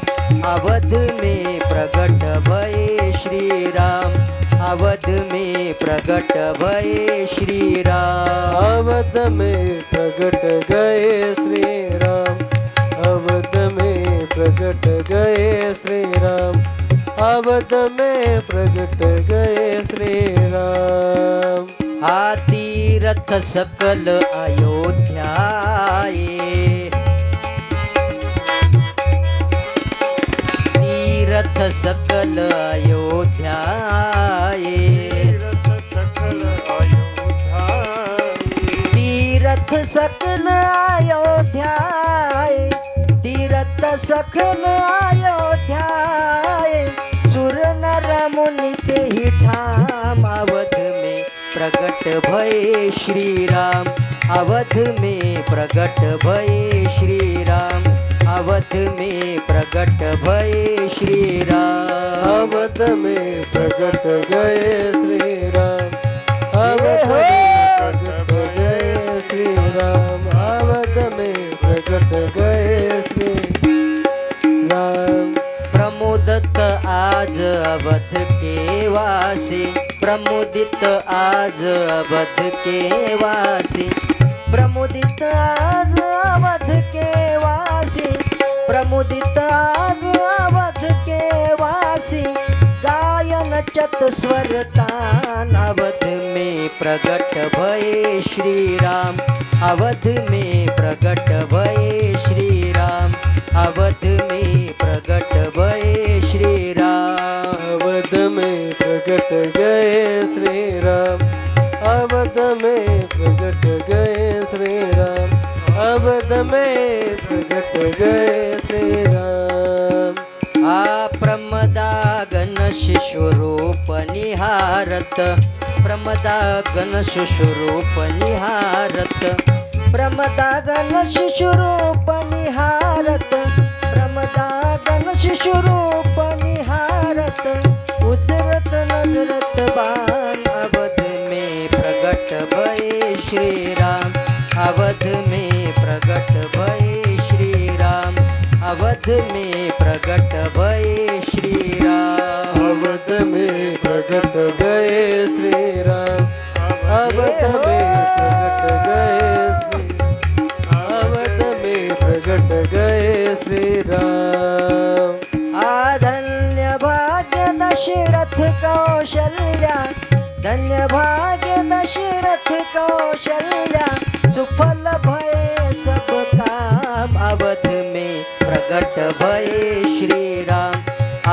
अवध में प्रगट भये श्री राम अवध में प्रगट भये श्री राम
अवध में प्रगट गए श्री राम अवध में प्रगट गए श्री राम अवध में प्रगट गए श्री राम।
आ तीरथ सकल अयोध्याये तीरथ सकल अयोध्याये तीरथ सकल अयोध्याये तीरथ सकल अयोध्याये सुर नर मुनि ते ही ठाम अवध में प्रगट भये श्री राम अवध में प्रगट भये श्री राम अवध में प्रगट भये श्री राम
अवध में प्रगट गए श्री राम अवध में प्रगट गए श्री राम अवध में प्रगट गए श्री राम।
प्रमोदत आज अवध के वासी प्रमुदित आज अवध के वासी प्रमुदित आज अवध के वासी प्रमुदित आज अवध के वासी गायन चतस्वर तान अवध में प्रगट भये श्री राम अवध में प्रगट भये श्री राम अवध में प्रगट भये श्री राम
अवध में प्रगट गए श्री राम अवध में प्रगट गए श्री राम अवध में प्रगट गए श्री राम।
आ प्रमदागन शिशुरूप निहारत प्रमदागन शिशुरूप निहारत प्रमदागन शिशुरूप निहारत प्रमदागन शिशुरूप निहारत उतरत नजरत बाण अवध में प्रगट भये श्री राम अवध में प्रगट भये श्री राम अवध में प्रगट भये श्री राम
अवध में प्रगट गए श्री राम अवध में प्रगट गए श्री अवध में प्रगट गए श्री राम।
आ धन्य भाग्य दशरथ कौशल्या धन्य भाग्य दशरथ कौशल्या सुफल भये सब काम अवध में प्रगट भये श्री राम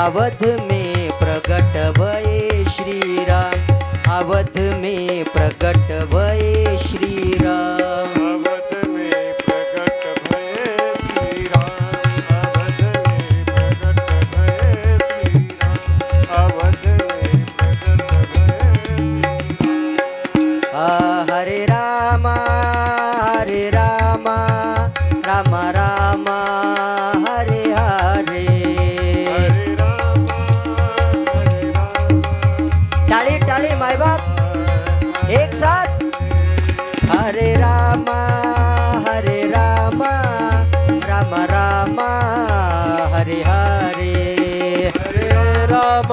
अवध में प्रगट भये श्री राम अवध में प्रगट भये श्री राम
अवध
राम राम हरे हरे. टाळी टाळी मायबाप एक साथ. हरे राम राम राम हरे हरे.
हरे राम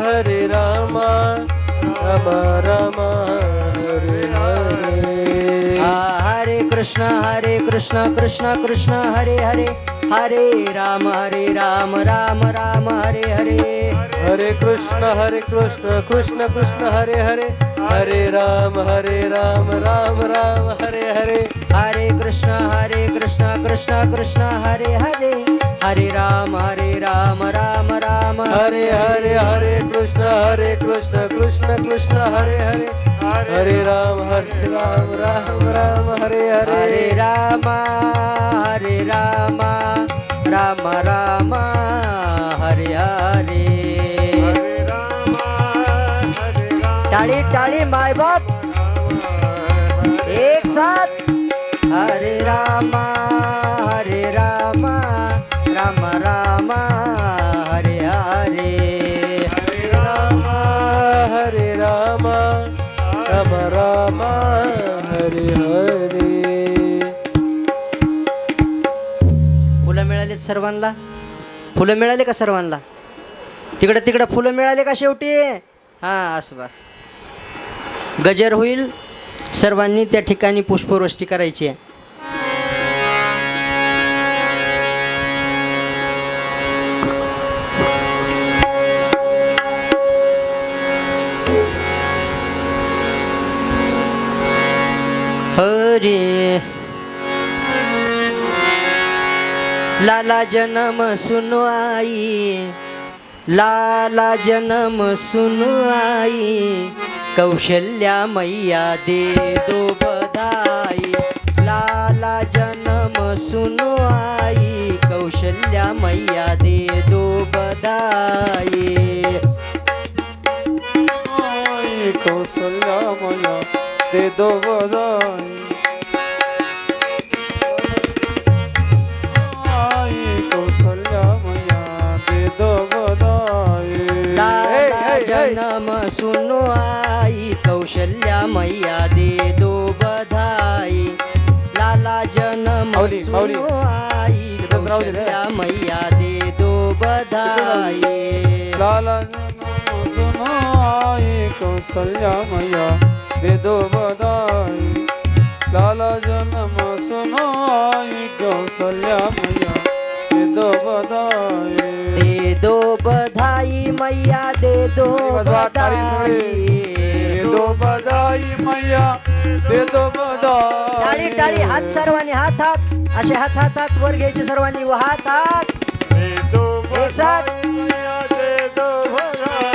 हरे राम राम राम हरे हरे.
हरे कृष्ण कृष्ण कृष्ण हरे हरे. हरे राम राम राम हरे हरे.
हरे कृष्ण कृष्ण कृष्ण हरे हरे. हरे राम राम राम हरे हरे.
हरे कृष्ण कृष्ण कृष्ण हरे हरे. हरे राम राम राम
हरे हरे. हरे कृष्ण कृष्ण कृष्ण हरे हरे. हरे राम राम राम हरे हरे.
हरे राम राम राम हरे हरे. टाळी टाळी माय बाप एक साथ. हरे राम राम राम हरे हरे.
हरे राम राम राम हरे हरे.
फुलं मिळालीत सर्वांना. फुलं मिळाले का सर्वांना. तिकडं फुलं मिळाले का शेवटी. हां असं बस. गजर होईल. सर्वांनी त्या ठिकाणी पुष्पवृष्टी करायची आहे. हरे लाला जन्म सुनो आई. लाला जन्म सुनो आई. कौशल्या मैया दे दो बधाई. लाला जन्म सुनो आई. कौशल्या मैया दे दो बधाई.
कौशल्या मैया दे दो बधाई. कौशल्या मैया दे दो बधाई.
लाला जन्म सुनो आई. कौशल्या मैया दे दो बधाई. लाला जन्म सुनो आई. कौशल्या मैया दे दो बधाई.
लाला जन्म सुनो आई. कौशल्या मैया दे दो बधाई. लाला जन्म सुनो आई. कौशल्या मैया दे दो बधाई.
दे दो बधाई मैया दे दो बधाई.
दो बधाई मैया दे दो बधाई.
टाळी टाळी हात सर्वांनी हात असे हात वर घ्यायचे सर्वांनी. हात एक साथ.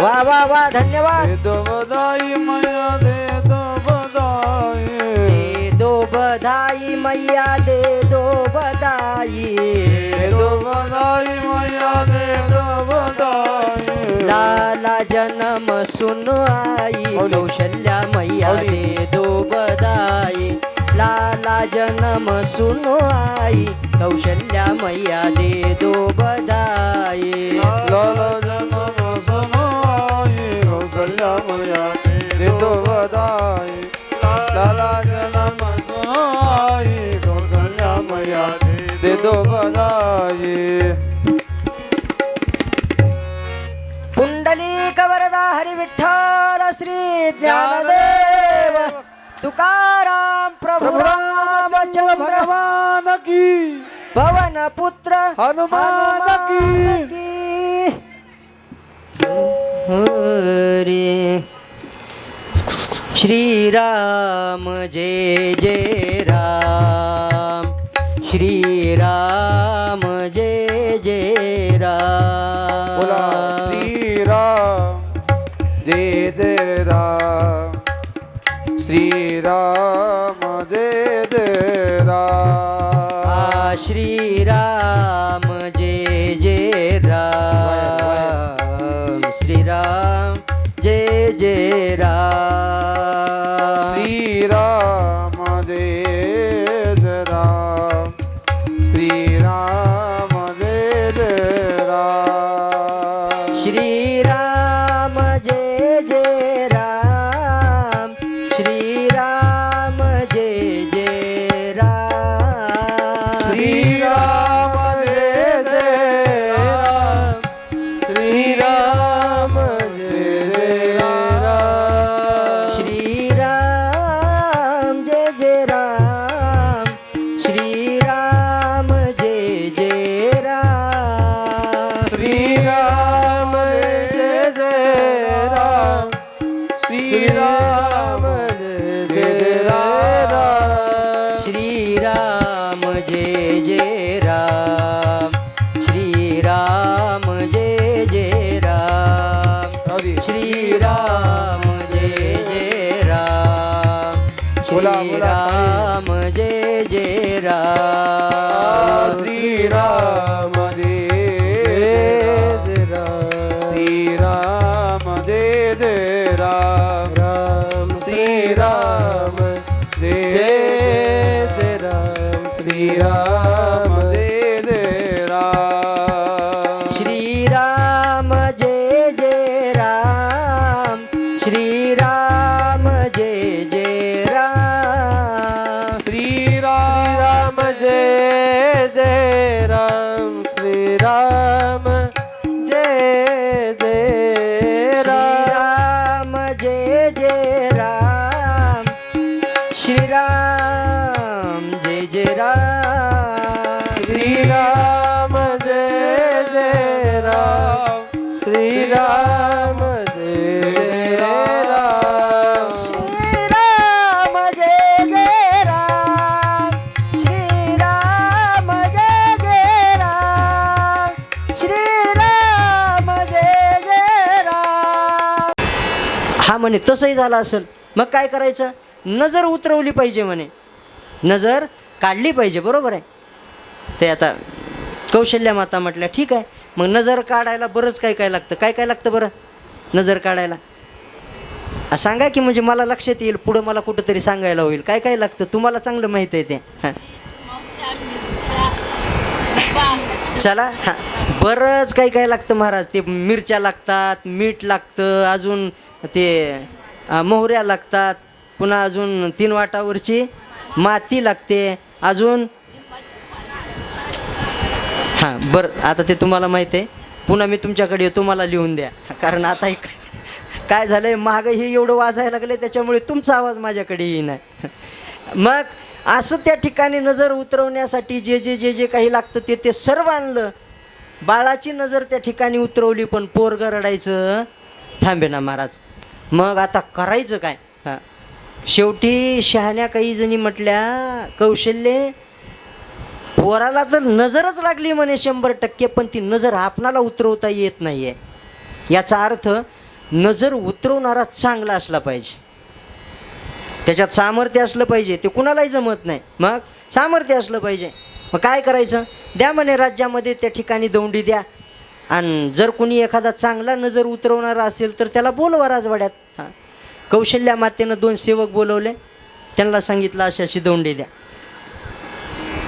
वा वा वा धन्यवाद.
दे दो बधाई मैया दे दो बधाई.
दे दो बधाई मैया दे दो बधाई.
दे दो बधाई मैया दे दो बधाई.
लाला जन्म सुनो आई. कौशल्या मैया दे दो बधाई. लाला जन्म सुनो आई. कौशल्या मैया दे दो बधाई.
लाला जन्म सुनो आई. कौशल्या मैया दे दो बधाई. लाला जन्म सुनो आई. कौशल्या मैया दे दो बधाई.
पुंडलिक वरदा हरी विठ्ठल श्री ज्ञानदेव तुकाराम प्रभु रामचंद्र
भगवान की
पवन पुत्र
हनुमान की.
हरे श्री राम जय जय राम. श्री राम जय जय
बोला
राम.
श्री राम जय जय राम. श्री राम जय जय राम.
श्री राम जय जय राम. श्री राम जय जय राम.
श्री राम जय जय राम. राम जय जय राम
श्री राम जय जय राम श्री राम जय जय राम श्री राम जय जय राम श्री राम जय जय राम
श्री राम जय जय राम श्री राम जय जय राम राम श्री राम जय जय राम श्री राम जय जय राम
श्री राम जय जय राम श्री राम जय जय राम
श्री राम जय जय राम श्री राम जय जय राम
जय जय राम श्री राम जय जय राम
श्री राम जय जय राम श्री राम जय जय राम
श्री राम जय जय राम श्री राम जय जय राम श्री राम जय जय राम. हा म्हणे तसंही झालं असेल मग काय करायचं नजर उतरवली पाहिजे म्हणे नजर काढली पाहिजे बरोबर आहे ते आता कौशल्या माता म्हटल्या ठीक आहे मग नजर काढायला बरंच काय काय लागतं काय काय लागतं बरं नजर काढायला सांगा की म्हणजे मला लक्षात येईल पुढं मला कुठंतरी सांगायला होईल काय काय लागतं तुम्हाला चांगलं माहीत आहे ते हां चला हां बरंच काही काय लागतं महाराज ते मिरच्या लागतात मीठ लागतं अजून ते मोहऱ्या लागतात पुन्हा अजून 3 वाटावरची माती लागते अजून हां बरं आता ते तुम्हाला माहीत आहे पुन्हा मी तुमच्याकडे येतो मला लिहून द्या कारण आता काय झालं आहे मागं हे एवढं वाजायला लागले त्याच्यामुळे तुमचा आवाज माझ्याकडे येईना मग असं त्या ठिकाणी नजर उतरवण्यासाठी जे जे जे जे काही लागतं ते ते सर्व आणलं बाळाची नजर त्या ठिकाणी उतरवली पण पोरगं रडायचं थांबे ना महाराज मग आता करायचं काय हां शेवटी शहाण्या काही जणी म्हटल्या कौशल्ये पोराला जर नजरच लागली म्हणे 100% पण ती नजर आपणाला उतरवता येत नाही आहे याचा अर्थ नजर उतरवणारा चांगला असला पाहिजे त्याच्यात सामर्थ्य असलं पाहिजे ते कुणालाही जमत नाही मग सामर्थ्य असलं पाहिजे मग काय करायचं द्या म्हणे राज्यामध्ये त्या ठिकाणी दौंडी द्या आणि जर कोणी एखादा चांगला नजर उतरवणारा असेल तर त्याला बोलवा राजवाड्यात हां कौशल्या मातेनं 2 सेवक बोलवले त्यांना सांगितलं अशी अशी दौंडी द्या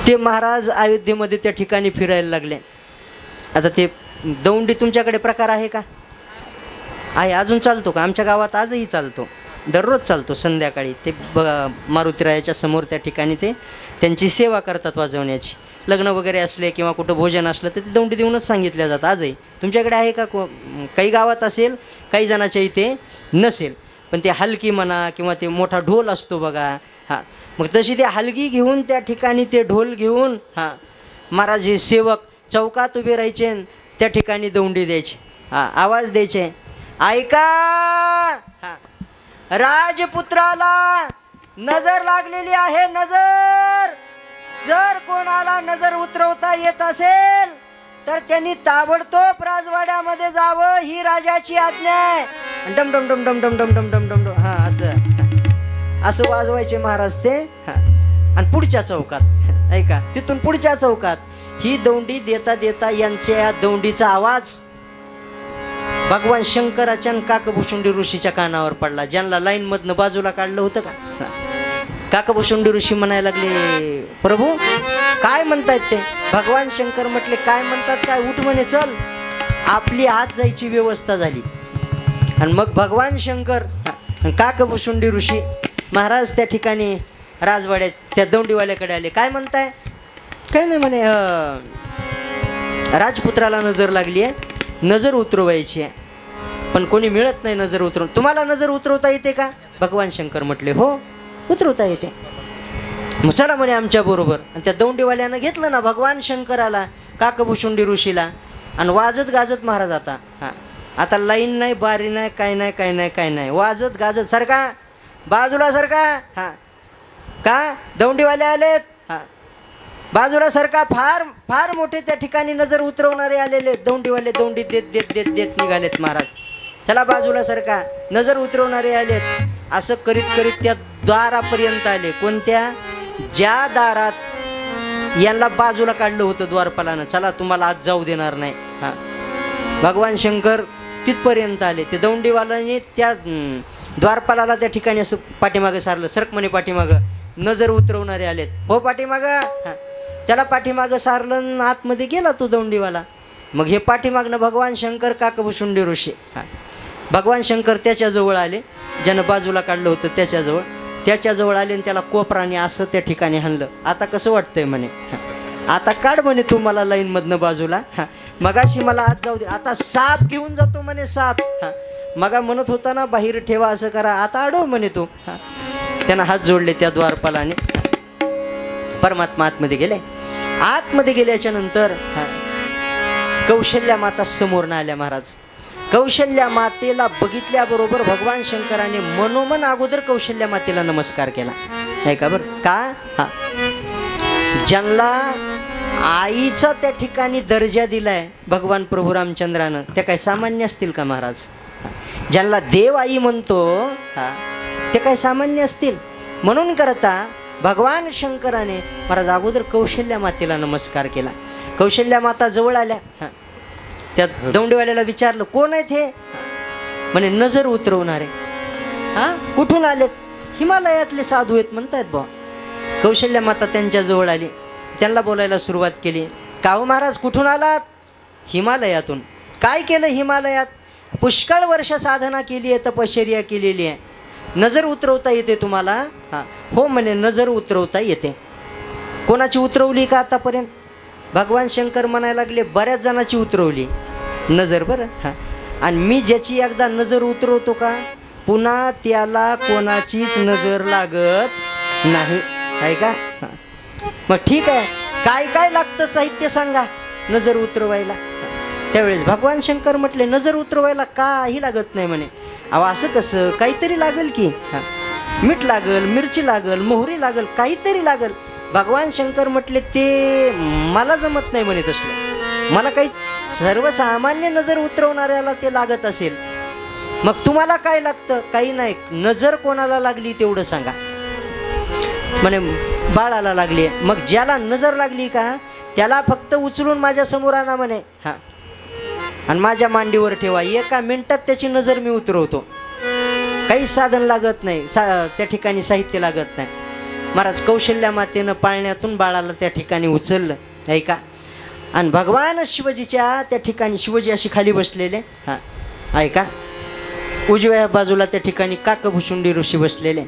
ते महाराज अयोध्येमध्ये त्या ठिकाणी फिरायला लागले आता ते दौंडी तुमच्याकडे प्रकार आहे का आहे अजून चालतो का आमच्या गावात आजही चालतो दररोज चालतो संध्याकाळी ते मारुतीरायाच्या समोर त्या ठिकाणी ते त्यांची सेवा करतात वाजवण्याची लग्न वगैरे असले किंवा कुठं भोजन असलं तर ते दौंडी देऊनच सांगितल्या जातं आजही तुमच्याकडे आहे का काही गावात असेल काही जणाच्या इथे नसेल पण ते हलकी म्हणा किंवा ते मोठा ढोल असतो बघा हां मग तशी ते हलगी घेऊन त्या ठिकाणी ते ढोल घेऊन हां महाराज हे सेवक चौकात उभे राहायचे त्या ठिकाणी दौंडी द्यायची हां आवाज द्यायचे ऐका हां राजपुत्राला नजर लागलेली आहे नजर जर कोणाला नजर उतरवता येत असेल तर त्यांनी ताबडतोब राजवाड्यामध्ये जावं ही राजाची आज्ञा आहे डम डम डम डम डम डम डम डम डम डम हां असं वाजवायचे महाराज ते हां आणि पुढच्या चौकात ऐका तिथून पुढच्या चौकात ही दौंडी देता देता यांच्या दौंडीचा आवाज भगवान शंकराच्या काकभूषुंडी ऋषीच्या कानावर पडला ज्यांना लाईनमधनं बाजूला काढलं होतं का काकभूषुंडी ऋषी म्हणायला लागले प्रभू काय म्हणतायत ते भगवान शंकर म्हटले काय म्हणतात काय उठ म्हणे चल आपली आत जायची व्यवस्था झाली आणि मग भगवान शंकर काकभूषुंडी ऋषी महाराज त्या ठिकाणी राजवाड्यात त्या दौंडीवाल्याकडे आले काय म्हणताय काय नाही म्हणे राजपुत्राला नजर लागली आहे नजर उतरवायची आहे पण कोणी मिळत नाही नजर उतरवून तुम्हाला नजर उतरवता येते का भगवान शंकर म्हटले हो उतरवता येते मग चला म्हणे आमच्या बरोबर आणि त्या दौंडीवाल्यानं घेतलं ना भगवान शंकराला काकभूषुंडी ऋषीला आणि वाजत गाजत महाराज आता हां आता लाईन नाही, बारी नाही, काय नाही, काय नाही, काय नाही, वाजत गाजत सरका बाजूला सरका. हां का दौंडीवाले आलेत. हां बाजूला सरका. फार फार मोठे त्या ठिकाणी नजर उतरवणारे आलेले. दौंडीवाले दौंडी देत देत देत देत निघालेत महाराज. चला बाजूला सरका. नजर उतरवणारे आलेत. असं करीत करीत त्या द्वारापर्यंत आले. कोणत्या? ज्या दारात यांना बाजूला काढलं होतं द्वारपालानं, चला तुम्हाला आज जाऊ देणार नाही. हां भगवान शंकर तिथपर्यंत आले. ते दौंडीवाल्याने त्या द्वारपालाला त्या ठिकाणी असं पाठीमागं सारलं. सरक म्हणे पाठीमागं. नजर उतरवणारे आलेत. हो पाठीमागं. हां त्याला पाठीमागं सारलं. आतमध्ये गेला तो दौंडीवाला. मग हे पाठीमागनं भगवान शंकर काकभुशुंडी ऋषी. हां भगवान शंकर त्याच्याजवळ आले. ज्यानं बाजूला काढलं होतं त्याच्याजवळ आले आणि त्याला कोपराने असं त्या ठिकाणी हाणलं. आता कसं वाटतंय म्हणे. आता काढ म्हणे तू मला लाईनमधनं बाजूला. हां मगाशी मला आत जाऊ दे. आता साप घेऊन जातो म्हणे साप. हां मगा म्हणत होता ना बाहेर ठेवा असं करा, आता अडव म्हणे तू. हां त्यानं हात जोडले त्या द्वारपालाने. परमात्मा आतमध्ये गेले. आतमध्ये गेल्याच्या नंतर कौशल्या माता समोरनं आल्या महाराज. कौशल्या मातेला बघितल्याबरोबर भगवान शंकराने मनोमन अगोदर कौशल्या मातेला नमस्कार केला. नाही का बरं का? हां ज्यांना आईचा त्या ठिकाणी दर्जा दिलाय भगवान प्रभू रामचंद्रानं, त्या काय सामान्य असतील का महाराज? ज्यांना देव आई म्हणतो ते काय सामान्य असतील? म्हणून करता भगवान शंकराने महाराज अगोदर कौशल्या मातेला नमस्कार केला. कौशल्या माता जवळ आल्या. हां त्या दौंडीवाल्याला विचारलं कोण आहेत हे? म्हणे नजर उतरवणारे. हां कुठून आलेत? हिमालयातले साधू आहेत म्हणतायत बुवा. कौशल्या माता त्यांच्याजवळ आली. त्यांना बोलायला सुरुवात केली. का हो महाराज कुठून आलात? हिमालयातून. काय केलं हिमालयात? पुष्कळ वर्ष साधना केली आहे, तपश्चर्या केलेली आहे. नजर उतरवता येते तुम्हाला? हां हो म्हणे नजर उतरवता येते. कोणाची उतरवली का आतापर्यंत? भगवान शंकर म्हणायला लागले बऱ्याच जणांची उतरवली नजर. बरं हां आणि मी ज्याची एकदा नजर उतरवतो का पुन्हा त्याला कोणाचीच नजर लागत नाही. आहे का? हां मग ठीक आहे. काय काय लागतं साहित्य सांगा नजर उतरवायला. त्यावेळेस भगवान शंकर म्हटले नजर उतरवायला काही लागत नाही म्हणे. अहो असं कसं? काहीतरी लागल की. हां मीठ लागल, मिरची लागल, मोहरी लागल, काहीतरी लागल. भगवान शंकर म्हटले ते मला जमत नाही म्हणे तसलं. मला काहीच सर्वसामान्य नजर उतरवणाऱ्याला ते लागत असेल. मग तुम्हाला काय लागतं? काही नाही. नजर कोणाला लागली तेवढं सांगा. म्हणे बाळाला लागली. मग ज्याला नजर लागली का त्याला फक्त उचलून माझ्या समोर आणा म्हणे. हां आणि माझ्या मांडीवर ठेवा. एका मिनिटात त्याची नजर मी उतरवतो. काहीच साधन लागत नाही, त्या ठिकाणी साहित्य लागत नाही. महाराज कौशल्या मातेनं पाळण्यातून बाळाला त्या ठिकाणी उचललं. ऐका आणि भगवान शिवजीच्या त्या ठिकाणी शिवजी अशी खाली बसलेले. हां ऐका उजव्या बाजूला त्या ठिकाणी काकभुशुंडी ऋषी बसलेले.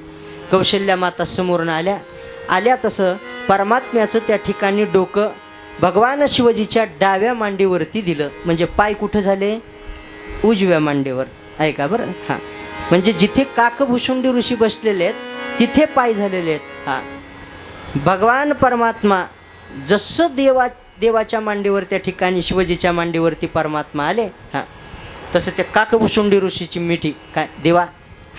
कौशल्या माता समोरून आल्या तसं परमात्म्याचं त्या ठिकाणी डोकं भगवान शिवजीच्या डाव्या मांडीवरती दिलं. म्हणजे पाय कुठं झाले? उजव्या मांडीवर. ऐका बरं. हां म्हणजे जिथे काकभुशुंडी ऋषी बसलेले आहेत तिथे पाय झालेले आहेत. हां भगवान परमात्मा जसं देवाच्या मांडीवर त्या ठिकाणी शिवजीच्या मांडीवरती परमात्मा आले. हां तसं त्या काकभुशुंडी ऋषीची मिठी काय देवा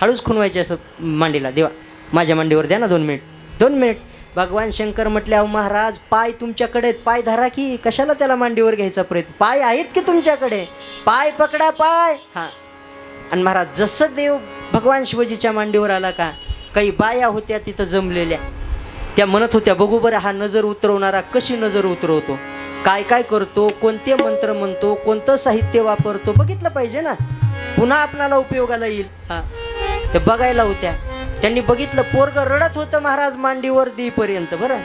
हळूच खुणवायची असं मांडीला. देवा माझ्या मांडीवर द्या ना 2 मिनिट. 2 मिनिट. भगवान शंकर म्हटले अहो महाराज पाय तुमच्याकडे आहेत, पाय धरा की. कशाला त्याला मांडीवर घ्यायचा प्रयत्न? पाय आहेत की तुमच्याकडे, पाय पकडा पाय. हां आणि महाराज जसं देव भगवान शिवजीच्या मांडीवर आला का काही बाया होत्या तिथं जमलेल्या. त्या म्हणत होत्या बघू बरं हा नजर उतरवणारा कशी नजर उतरवतो, काय काय करतो, कोणते मंत्र म्हणतो, कोणतं साहित्य वापरतो, बघितलं पाहिजे ना, पुन्हा आपणाला उपयोगाला येईल. हां ते बघायला होत्या. त्यांनी बघितलं पोरग रडत होतं महाराज मांडीवर देईपर्यंत. बरं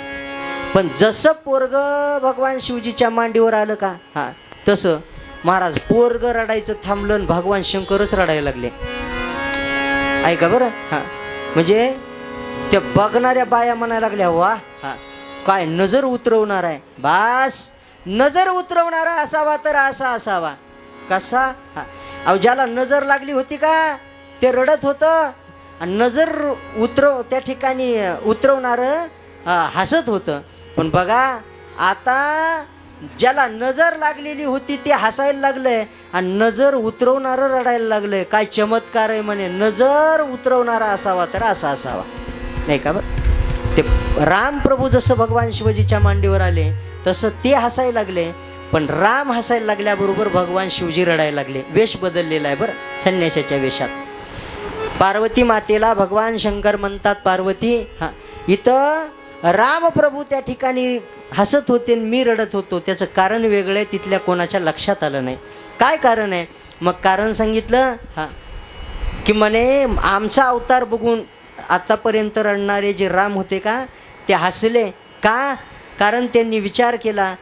पण जसं पोरग भगवान शिवजीच्या मांडीवर आलं का हां तसं महाराज पोरग रडायचं थांबलं आणि भगवान शंकरच रडायला लागले. ऐका बरं. हां म्हणजे त्या बघणाऱ्या बाया म्हणायला लागल्या वा हां काय नजर उतरवणार आहे. बास नजर उतरवणारा असावा तर असा असावा. कसा? हां अहो ज्याला नजर लागली होती का ते रडत होतं आणि नजर त्या ठिकाणी उतरवणारं हसत होतं. पण बघा आता ज्याला नजर लागलेली होती ते हसायला लागलंय आणि नजर उतरवणारं रडायला लागलंय. काय चमत्कार आहे म्हणे, नजर उतरवणारा असावा तर असा असावा, नाही का बरं. ते राम प्रभू जसं भगवान शिवजीच्या मांडीवर आले तसं ते हसायला लागले, पण राम हसायला लागल्याबरोबर भगवान शिवजी रडायला लागले. वेश बदललेला आहे बरं, संन्याशाच्या वेशात. पार्वती मातेला भगवान शंकर म्हणतात, पार्वती हां इथं रामप्रभू त्या ठिकाणी हसत होते आणि मी रडत होतो, त्याचं कारण वेगळं आहे, तिथल्या कोणाच्या लक्षात आलं नाही. काय कारण आहे? मग कारण सांगितलं हां की म्हणे आमचा अवतार बघून आतापर्यंत रडणारे जे राम होते का ते हसले का? कारण त्यांनी विचार केला,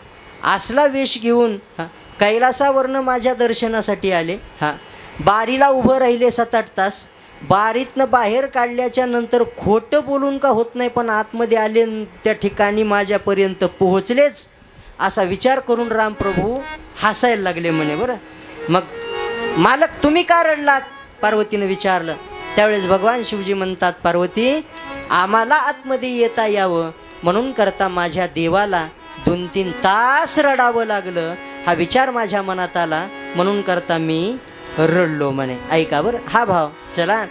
असला वेश घेऊन हां कैलासावरनं माझ्या दर्शनासाठी आले, हां बारीला उभं राहिले 7-8 तास, बारीतनं बाहेर काढल्याच्या नंतर खोटं बोलून का होत नाही, पण आतमध्ये आले त्या ठिकाणी माझ्यापर्यंत पोहोचलेच, असा विचार करून रामप्रभू हसायला लागले म्हणे. बरं मग मालक तुम्ही का रडलात? पार्वतीनं विचारलं. त्यावेळेस भगवान शिवजी म्हणतात, पार्वती आम्हाला आतमध्ये येता यावं म्हणून करता माझ्या देवाला 2-3 तास रडावं लागलं, हा विचार माझ्या मनात आला म्हणून करता मी रडलो म्हणे. ऐका बरं हा भाव. चला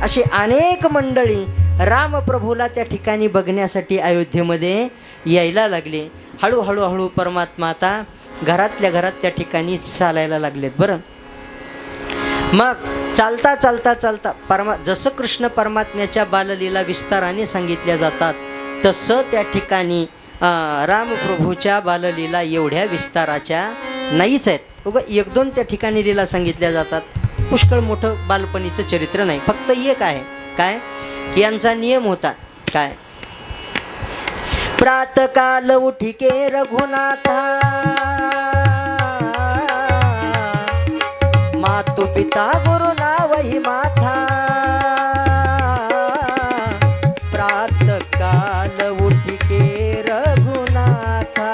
अशी अनेक मंडळी रामप्रभूला त्या ठिकाणी बघण्यासाठी अयोध्येमध्ये यायला लागले. हळूहळू परमात्मा आता घरातल्या घरात त्या ठिकाणी चालायला लागलेत. बरं मग चालता चालता चालता जसं कृष्ण परमात्म्याच्या बाललीला विस्ताराने सांगितल्या जातात तसं त्या ठिकाणी रामप्रभूच्या बाललीला एवढ्या विस्ताराच्या नाहीच आहेत. बघा 1-2 त्या ठिकाणी लीला सांगितल्या जातात. पुष्कळ मोठं बालपणीचं चरित्र नाही, फक्त एक आहे काय की यांचा नियम होता काय, प्रातकाल उठिके रघुनाथा मातु पिता गुरु नावही माथा, प्रातकाल उठिके रघुनाथा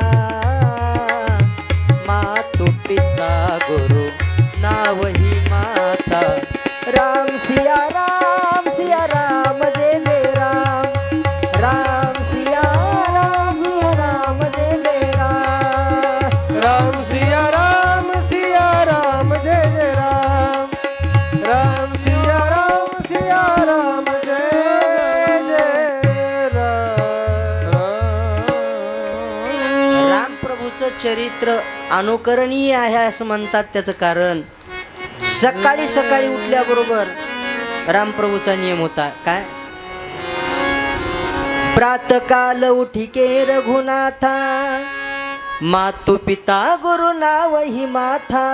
मातु पिता गुरु नावही माथा, राम सिया राम जय जय राम, राम सिया राम जय जय राम,
राम सिया राम जय जय राम, राम सिया राम जय जय राम.
राम प्रभूचं चरित्र अनुकरणीय आहे असं म्हणतात. त्याचं कारण सकाळी सकाळी उठल्याबरोबर रामप्रभूचा नियम होता काय, प्रातकाल उठिके रघुनाथा मातु पिता गुरु नावही माथा.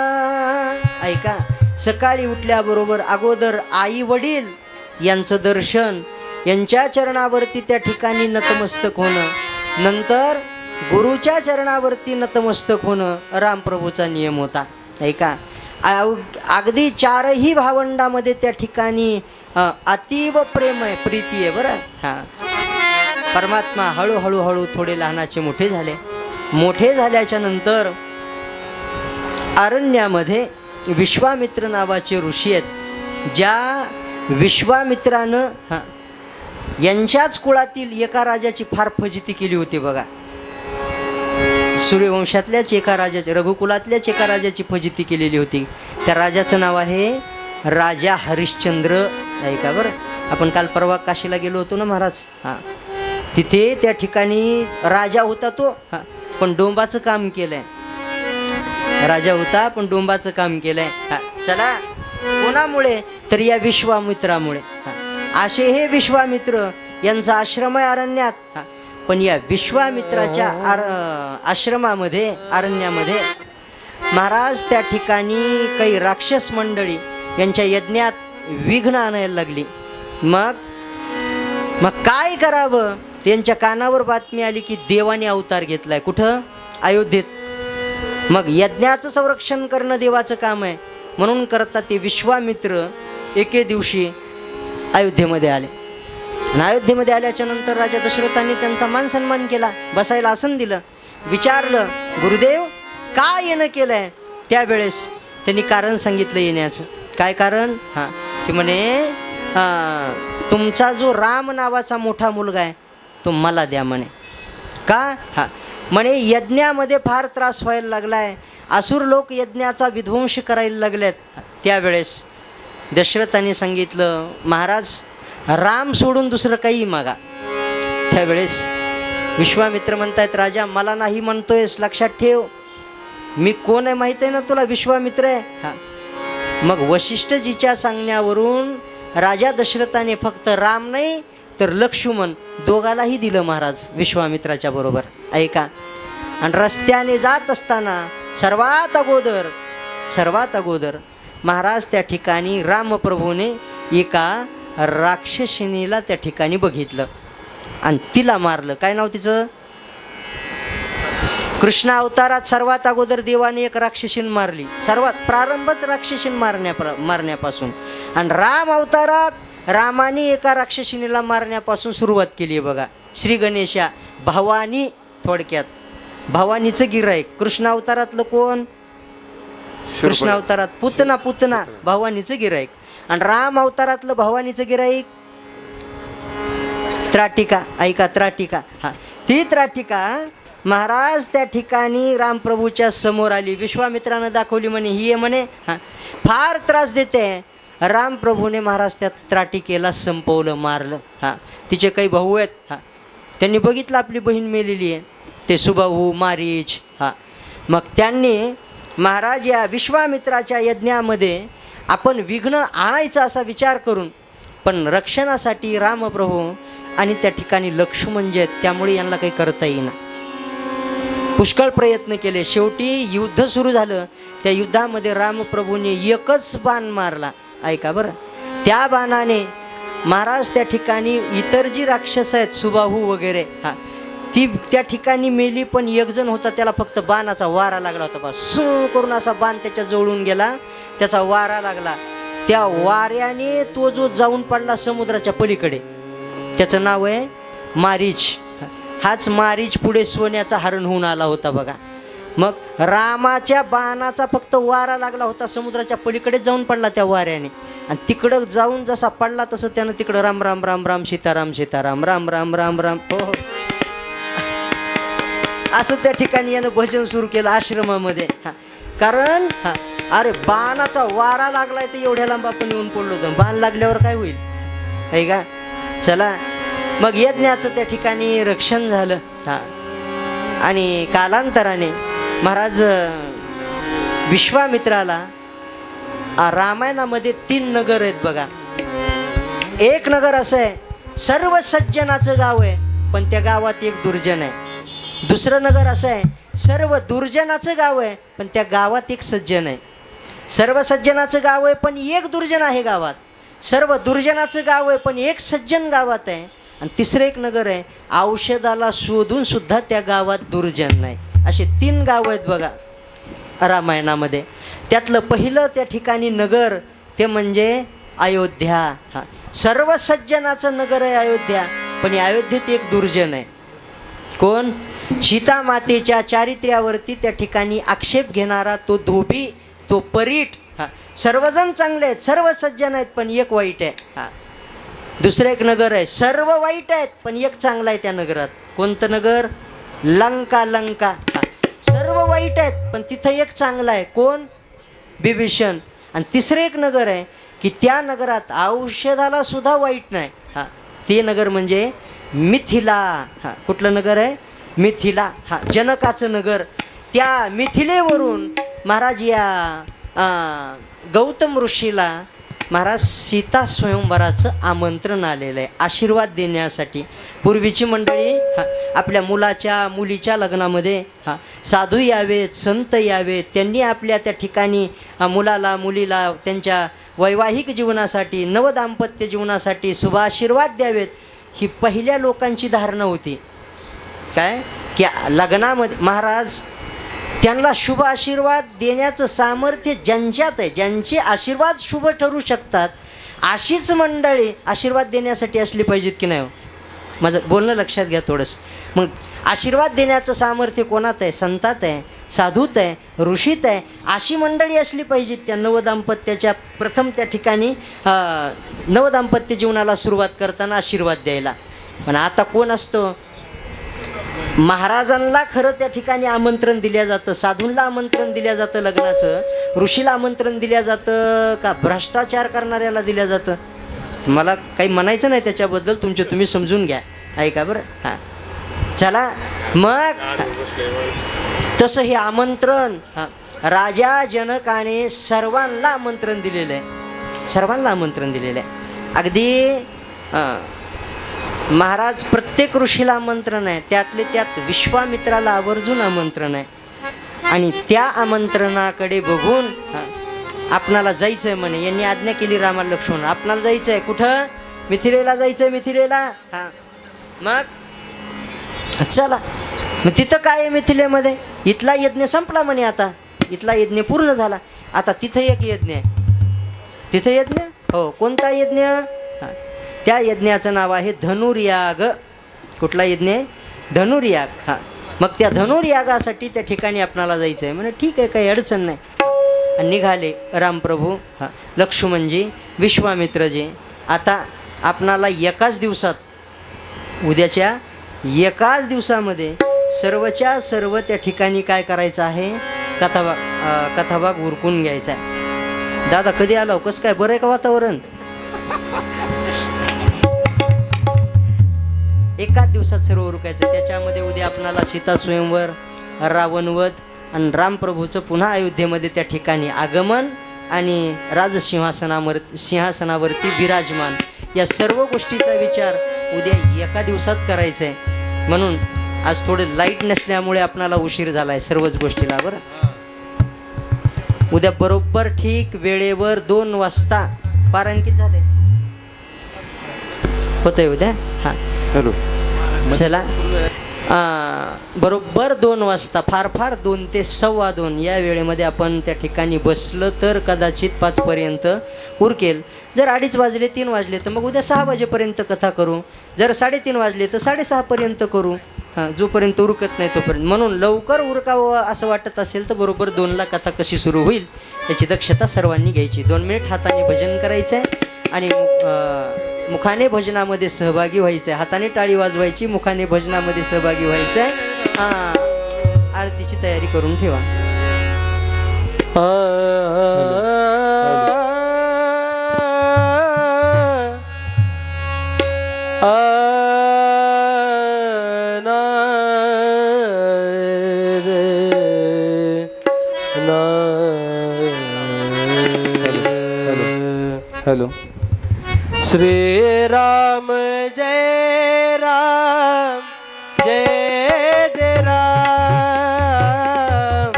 ऐका सकाळी उठल्याबरोबर अगोदर आई वडील यांचं दर्शन, यांच्या चरणावरती त्या ठिकाणी नतमस्तक होणं, नंतर गुरुच्या चरणावरती नतमस्तक होणं रामप्रभूचा नियम होता. ऐका अगदी 4ही भावंडामध्ये त्या ठिकाणी अतीव प्रेम आहे, प्रीती आहे. बरं हां परमात्मा हळूहळू थोडे लहानाचे मोठे झाले. मोठे झाल्याच्या नंतर अरण्यामध्ये विश्वामित्र नावाचे ऋषी आहेत. ज्या विश्वामित्रानं हां यांच्याच कुळातील एका राजाची फार फजिती केली होती. बघा सूर्यवंशातल्याच एका राजाची, रघुकुलातल्याच एका राजाची फजिती केलेली होती. त्या राजाचं नाव आहे राजा हरिश्चंद्र. ऐका बरं, आपण काल परवा काशीला गेलो होतो ना महाराज, हां तिथे त्या ठिकाणी राजा होता तो, हां पण डोंबाचं काम केलंय. राजा होता पण डोंबाचं काम केलंय. हां चला कोणामुळे तर या विश्वामित्रामुळे. हां असे हे विश्वामित्र यांचा आश्रम आहे अरण्यात. हां पण या विश्वामित्राच्या आश्रमामध्ये अरण्यामध्ये महाराज त्या ठिकाणी काही राक्षस मंडळी यांच्या यज्ञात विघ्न आणायला लागली. मग काय करावं, त्यांच्या कानावर बातमी आली की देवाने अवतार घेतलाय. कुठं? अयोध्येत. मग यज्ञाचं संरक्षण करणं देवाचं काम आहे म्हणून करता ते विश्वामित्र एके दिवशी अयोध्येमध्ये आले. आणि अयोध्येमध्ये आल्याच्या नंतर राजा दशरथांनी त्यांचा मान सन्मान केला, बसायला आसन दिलं, विचारलं गुरुदेव का येणं केलंय. त्यावेळेस त्यांनी कारण सांगितलं येण्याचं. काय कारण? हां की म्हणे तुमचा जो राम नावाचा मोठा मुलगा आहे तो मला द्या म्हणे. का? हां म्हणे यज्ञामध्ये फार त्रास व्हायला लागलाय, असुर लोक यज्ञाचा विध्वंस करायला लागलेत. त्यावेळेस दशरथाने सांगितलं, महाराज राम सोडून दुसरं काही मागा. त्यावेळेस विश्वामित्र म्हणतायत, राजा मला नाही म्हणतोयस, लक्षात ठेव मी कोण आहे माहीत आहे ना तुला, विश्वामित्र आहे. हा, मग वशिष्ठजीच्या सांगण्यावरून राजा दशरथाने फक्त राम नाही तर लक्ष्मण दोघालाही दिलं महाराज विश्वामित्राच्या बरोबर. ऐका, आणि रस्त्याने जात असताना सर्वात अगोदर महाराज त्या ठिकाणी रामप्रभूने एका राक्षसिणीला त्या ठिकाणी बघितलं आणि तिला मारलं. काय नाव तिचं? कृष्ण अवतारात सर्वात अगोदर देवाने एक राक्षसीन मारली, सर्वात प्रारंभच राक्षसीन मारण्यापासून. आणि राम अवतारात रामाने एका राक्षसिनीला मारण्यापासून सुरुवात केली आहे बघा. श्री गणेशा भवानी, थोडक्यात भवानीचं गिराईक. कृष्ण अवतारातलं कोण? कृष्ण अवतारात पुतना भवानीचं गिराईक. आणि राम अवतारातलं भवानीचं गिराईक त्राटिका. ऐका, त्राटिका. हा, ती त्राटिका महाराज त्या ठिकाणी रामप्रभूच्या समोर आली, विश्वामित्रानं दाखवली, म्हणे ही आहे म्हणे, हां फार त्रास देते. रामप्रभूने महाराज त्या त्राटिकेला संपवलं, मारलं. हां, तिचे काही भाऊ आहेत, हां त्यांनी बघितलं आपली बहीण मेलेली आहे, ते सुबाहू मारीच. हां, मग त्यांनी महाराज या विश्वामित्राच्या यज्ञामध्ये आपण विघ्न आणायचा असा विचार करून, पण रक्षणासाठी रामप्रभू आणि त्या ठिकाणी लक्ष्मण जे आहेत त्यामुळे यांना काही करता येईना. पुष्कळ प्रयत्न केले, शेवटी युद्ध सुरू झालं. त्या युद्धामध्ये रामप्रभूने एकच बाण मारला. ऐका बरं, त्या बाणाने महाराज त्या ठिकाणी इतर जी राक्षस आहेत सुबाहू वगैरे, हां ती त्या ठिकाणी मेली, पण एक जण होता त्याला फक्त बाणाचा वारा लागला होता. बा सू करून असा बाण त्याच्या जवळून गेला, त्याचा वारा लागला. त्या वाऱ्याने तो जो जाऊन पडला समुद्राच्या पलीकडे, त्याचं नाव आहे मारीच. हाच मारीच पुढे सोन्याचा हरण होऊन आला होता बघा. मग रामाच्या बाणाचा फक्त वारा लागला होता, समुद्राच्या पलीकडे जाऊन पडला त्या वाऱ्याने, आणि तिकडं जाऊन जसा पडला तसं त्यानं तिकडं राम राम राम राम सीताराम सीताराम राम राम राम राम हो हो असं त्या ठिकाणी यानं भजन सुरू केलं आश्रमामध्ये. हां, कारण हां अरे बाणाचा वारा लागलाय तर एवढ्या लांब आपण येऊन पडलो होतो, बाण लागल्यावर काय होईल आहे का. चला, मग यज्ञाचं त्या ठिकाणी रक्षण झालं. हां, आणि कालांतराने महाराज विश्वामित्राला रामायणामध्ये 3 नगर आहेत बघा. एक नगर असं आहे, सर्व सज्जनाचं गाव आहे पण त्या गावात एक दुर्जन आहे. दुसरं नगर असं आहे, सर्व दुर्जनाचं गाव आहे पण त्या गावात एक सज्जन आहे. सर्व सज्जनाचं गाव आहे पण एक दुर्जन आहे गावात. सर्व दुर्जनाचं गाव आहे पण एक सज्जन गावात आहे. आणि तिसरं एक नगर आहे, औषधाला शोधून सुद्धा त्या गावात दुर्जन नाही. असे 3 गाव आहेत बघा रामायणामध्ये. त्यातलं पहिलं त्या ठिकाणी नगर ते म्हणजे अयोध्या. हां, सर्व सज्जनाचं नगर आहे अयोध्या, पण या अयोध्येत एक दुर्जन आहे. कोण? सीता मातेच्या चारित्र्यावरती त्या ठिकाणी आक्षेप घेणारा तो धोबी, तो परीट. हां, सर्वजण चांगले आहेत, सर्व सज्जन आहेत पण एक वाईट आहे. हां, दुसरं एक नगर आहे, सर्व वाईट आहेत पण एक चांगला आहे त्या नगरात. कोणतं नगर? लंका. लंका. हां, सर्व वाईट आहेत पण तिथं एक चांगला आहे. कोण? बिभीषण. आणि तिसरं एक नगर आहे की त्या नगरात औषधाला सुद्धा वाईट नाही. हां, ते नगर म्हणजे मिथिला. हां, कुठलं नगर आहे? मिथिला. हां, जनकाचं नगर. त्या मिथिलेवरून महाराज या गौतम ऋषीला महाराज सीता स्वयंवराचं आमंत्रण आलेलं आहे आशीर्वाद देण्यासाठी. पूर्वीची मंडळी आपल्या मुलीच्या लग्नामध्ये साधू यावेत, संत यावेत, त्यांनी आपल्या त्या ठिकाणी मुलीला त्यांच्या वैवाहिक जीवनासाठी, नवदाम्पत्य जीवनासाठी शुभाशीर्वाद द्यावेत, ही पहिल्या लोकांची धारणा होती. काय की लग्नामध्ये महाराज त्यांना शुभ आशीर्वाद देण्याचं सामर्थ्य ज्यांच्यात आहे, ज्यांचे आशीर्वाद शुभ ठरू शकतात, अशीच मंडळी आशीर्वाद देण्यासाठी असली पाहिजेत की नाही हो? माझं बोलणं लक्षात घ्या थोडंसं. मग आशीर्वाद देण्याचं सामर्थ्य कोणात आहे? संतात आहे, साधूत आहे, ऋषीत आहे. अशी मंडळी असली पाहिजेत त्या नवदाम्पत्याच्या प्रथम त्या ठिकाणी नवदाम्पत्य जीवनाला सुरुवात करताना आशीर्वाद द्यायला. पण आता कोण असतो? महाराजांना खरं त्या ठिकाणी आमंत्रण दिल्या जातं, साधूंना आमंत्रण दिल्या जातं लग्नाचं, ऋषीला आमंत्रण दिल्या जातं का भ्रष्टाचार करणाऱ्याला दिल्या जातं? मला काही म्हणायचं नाही त्याच्याबद्दल, तुमचे तुम्ही समजून घ्या. ऐका बरं. हां चला मग तसं हे आमंत्रण राजा जनकाने सर्वांना आमंत्रण दिलेलं आहे, सर्वांना आमंत्रण दिलेलं आहे. अगदी महाराज प्रत्येक ऋषीला आमंत्रण आहे, त्यातले त्यात विश्वामित्राला आवर्जून आमंत्रण आहे. आणि त्या आमंत्रणाकडे बघून आपणाला जायचं आहे म्हणे, यांनी आज्ञा केली रामाला लक्ष्मण, आपणाला जायचं आहे कुठं? मिथिलेला जायचं आहे, मिथिलेला. हां मग चला. मग तिथं काय आहे मिथिलेमध्ये? इथला यज्ञ संपला म्हणे, आता इथला यज्ञ पूर्ण झाला, आता तिथं एक यज्ञ आहे. तिथं यज्ञ? हो. कोणता यज्ञ? त्या यज्ञाचं नाव आहे धनुर्याग. कुठला यज्ञ आहे? धनुर्याग. हां मग त्या धनुर्यागासाठी त्या ठिकाणी आपणाला जायचं आहे म्हणे. ठीक आहे, काही अडचण नाही. आणि निघाले रामप्रभू, हां लक्ष्मणजी, विश्वामित्रजी. आता आपणाला एकाच दिवसात, उद्याच्या एकाच दिवसामध्ये सर्वच्या सर्व त्या ठिकाणी काय करायचं आहे? कथाभाग उरकून घ्यायचा आहे. दादा कधी आला? कसं काय, बरं आहे का वातावरण? एकाच दिवसात सर्व उरकायचं. त्याच्यामध्ये उद्या आपणाला सीता स्वयंवर, रावणवध आणि रामप्रभूचं पुन्हा अयोध्येमध्ये त्या ठिकाणी आगमन आणि सिंहासनावरती विराजमान, या सर्व गोष्टीचा विचार उद्या एका दिवसात करायचा आहे. म्हणून आज थोडे लाईट नसल्यामुळे आपणाला उशीर झाला आहे सर्वच गोष्टीला. बरं, उद्या बरोबर ठीक वेळेवर 2 वाजता पारायण किती झाले होतंय उद्या? हां
हॅलो
चला. बरोबर 2 वाजता, फार फार 2 ते 2:15 या वेळेमध्ये आपण त्या ठिकाणी बसलं तर कदाचित 5 पर्यंत उरकेल. जर 2:30 वाजले, 3 वाजले तर मग उद्या 6 वाजेपर्यंत कथा करू. जर 3:30 वाजले तर 6:30 पर्यंत करू. हां जोपर्यंत उरकत नाही तोपर्यंत. म्हणून लवकर उरकावं असं वाटत असेल तर बरोबर 2ला कथा कशी सुरू होईल याची दक्षता सर्वांनी घ्यायची. 2 मिनिट हाताने भजन करायचं आहे आणि मुखाने भजनामध्ये सहभागी व्हायचं आहे. हाताने टाळी वाजवायची, मुखाने भजनामध्ये सहभागी व्हायचं आहे. आरतीची तयारी करून ठेवा.
हॅलो. श्री राम जय राम, जय जय राम.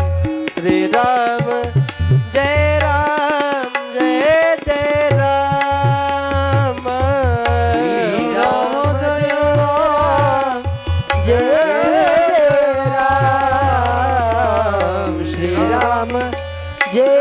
श्री राम जय राम, जय जय राम. श्री राम जय राम, जय राम. श्री राम जय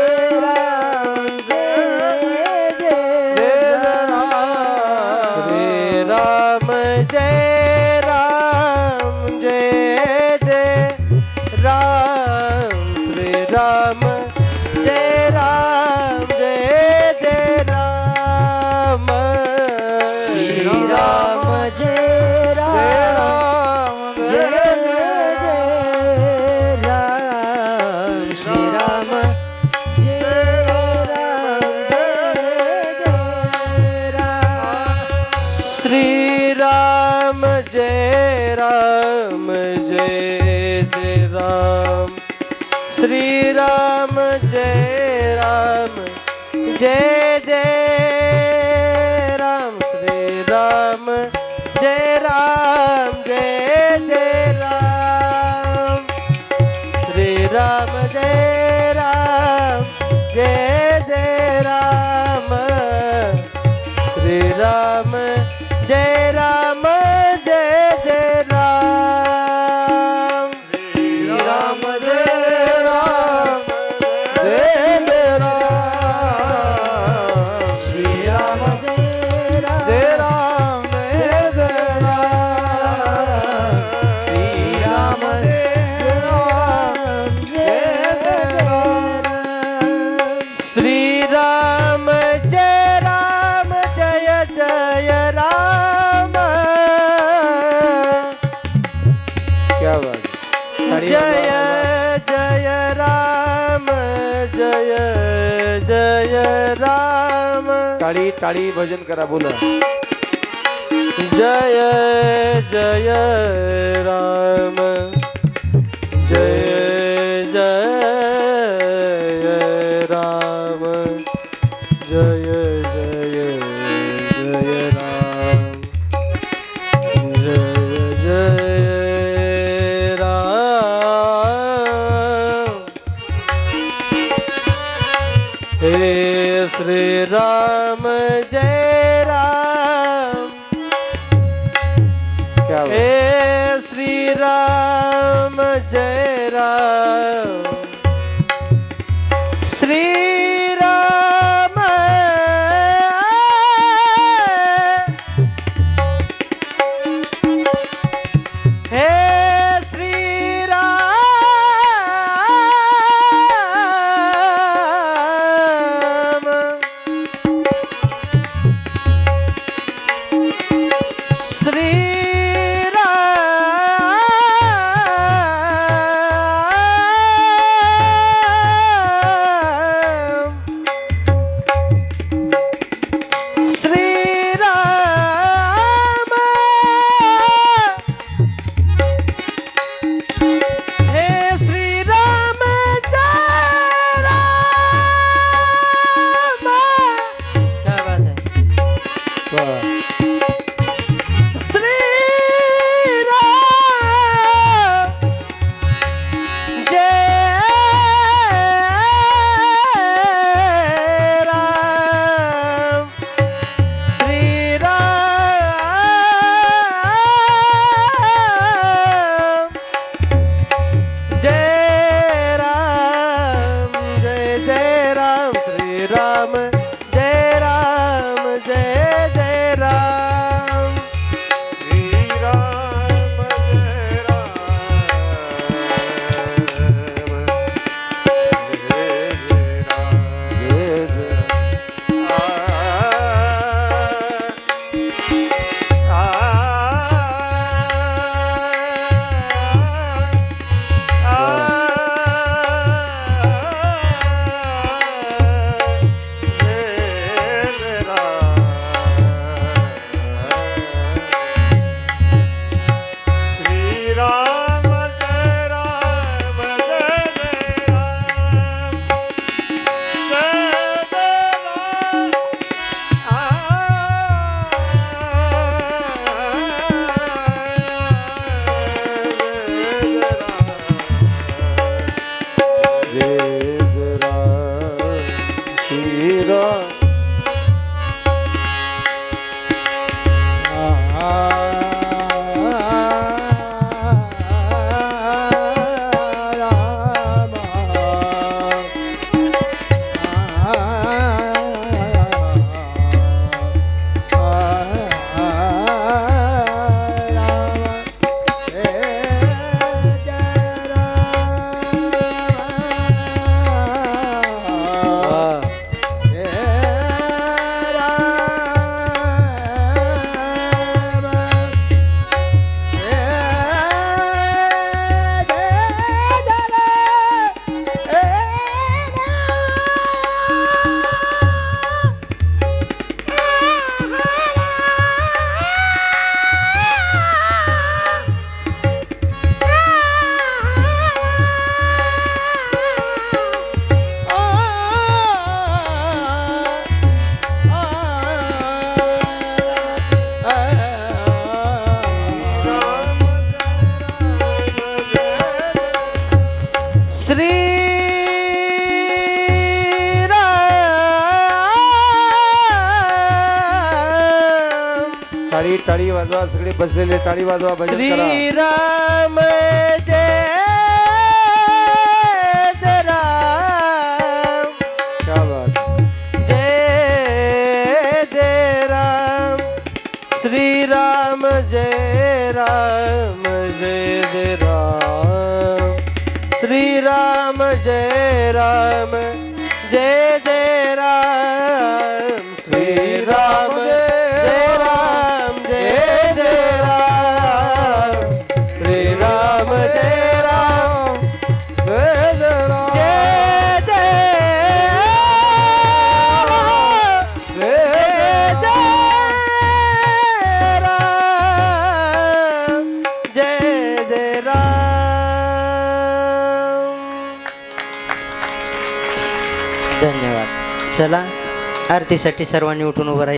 श्री राम जय राम, जय जय राम. श्री राम जय राम, जय जय राम. श्री राम जय राम, जय जय राम. श्री राम जय राम, जय जय राम. श्री राम जय जय जय राम. टाळी टाळी भजन करा बोला. जय जय राम जय जय राम जय जय जय राम जय जय राम. हे श्री राम जय राम. हे श्री राम जय राम. श्री राम हे श्री राम. श्री टाळी टाळी वाजवा, सगळे बसलेले टाळी वाजवा, भजन करा.
श्री राम जय जय राम.
क्या बात.
जय जय राम. श्री राम जय राम जय जय राम. श्री राम जय राम जय जय राम. श्री राम जय राम जय जय राम. श्री राम जय राम जय जय राम. जय जय धन्यवाद. चला आरतीसाठी सर्वांनी उठून उभं राहायचं.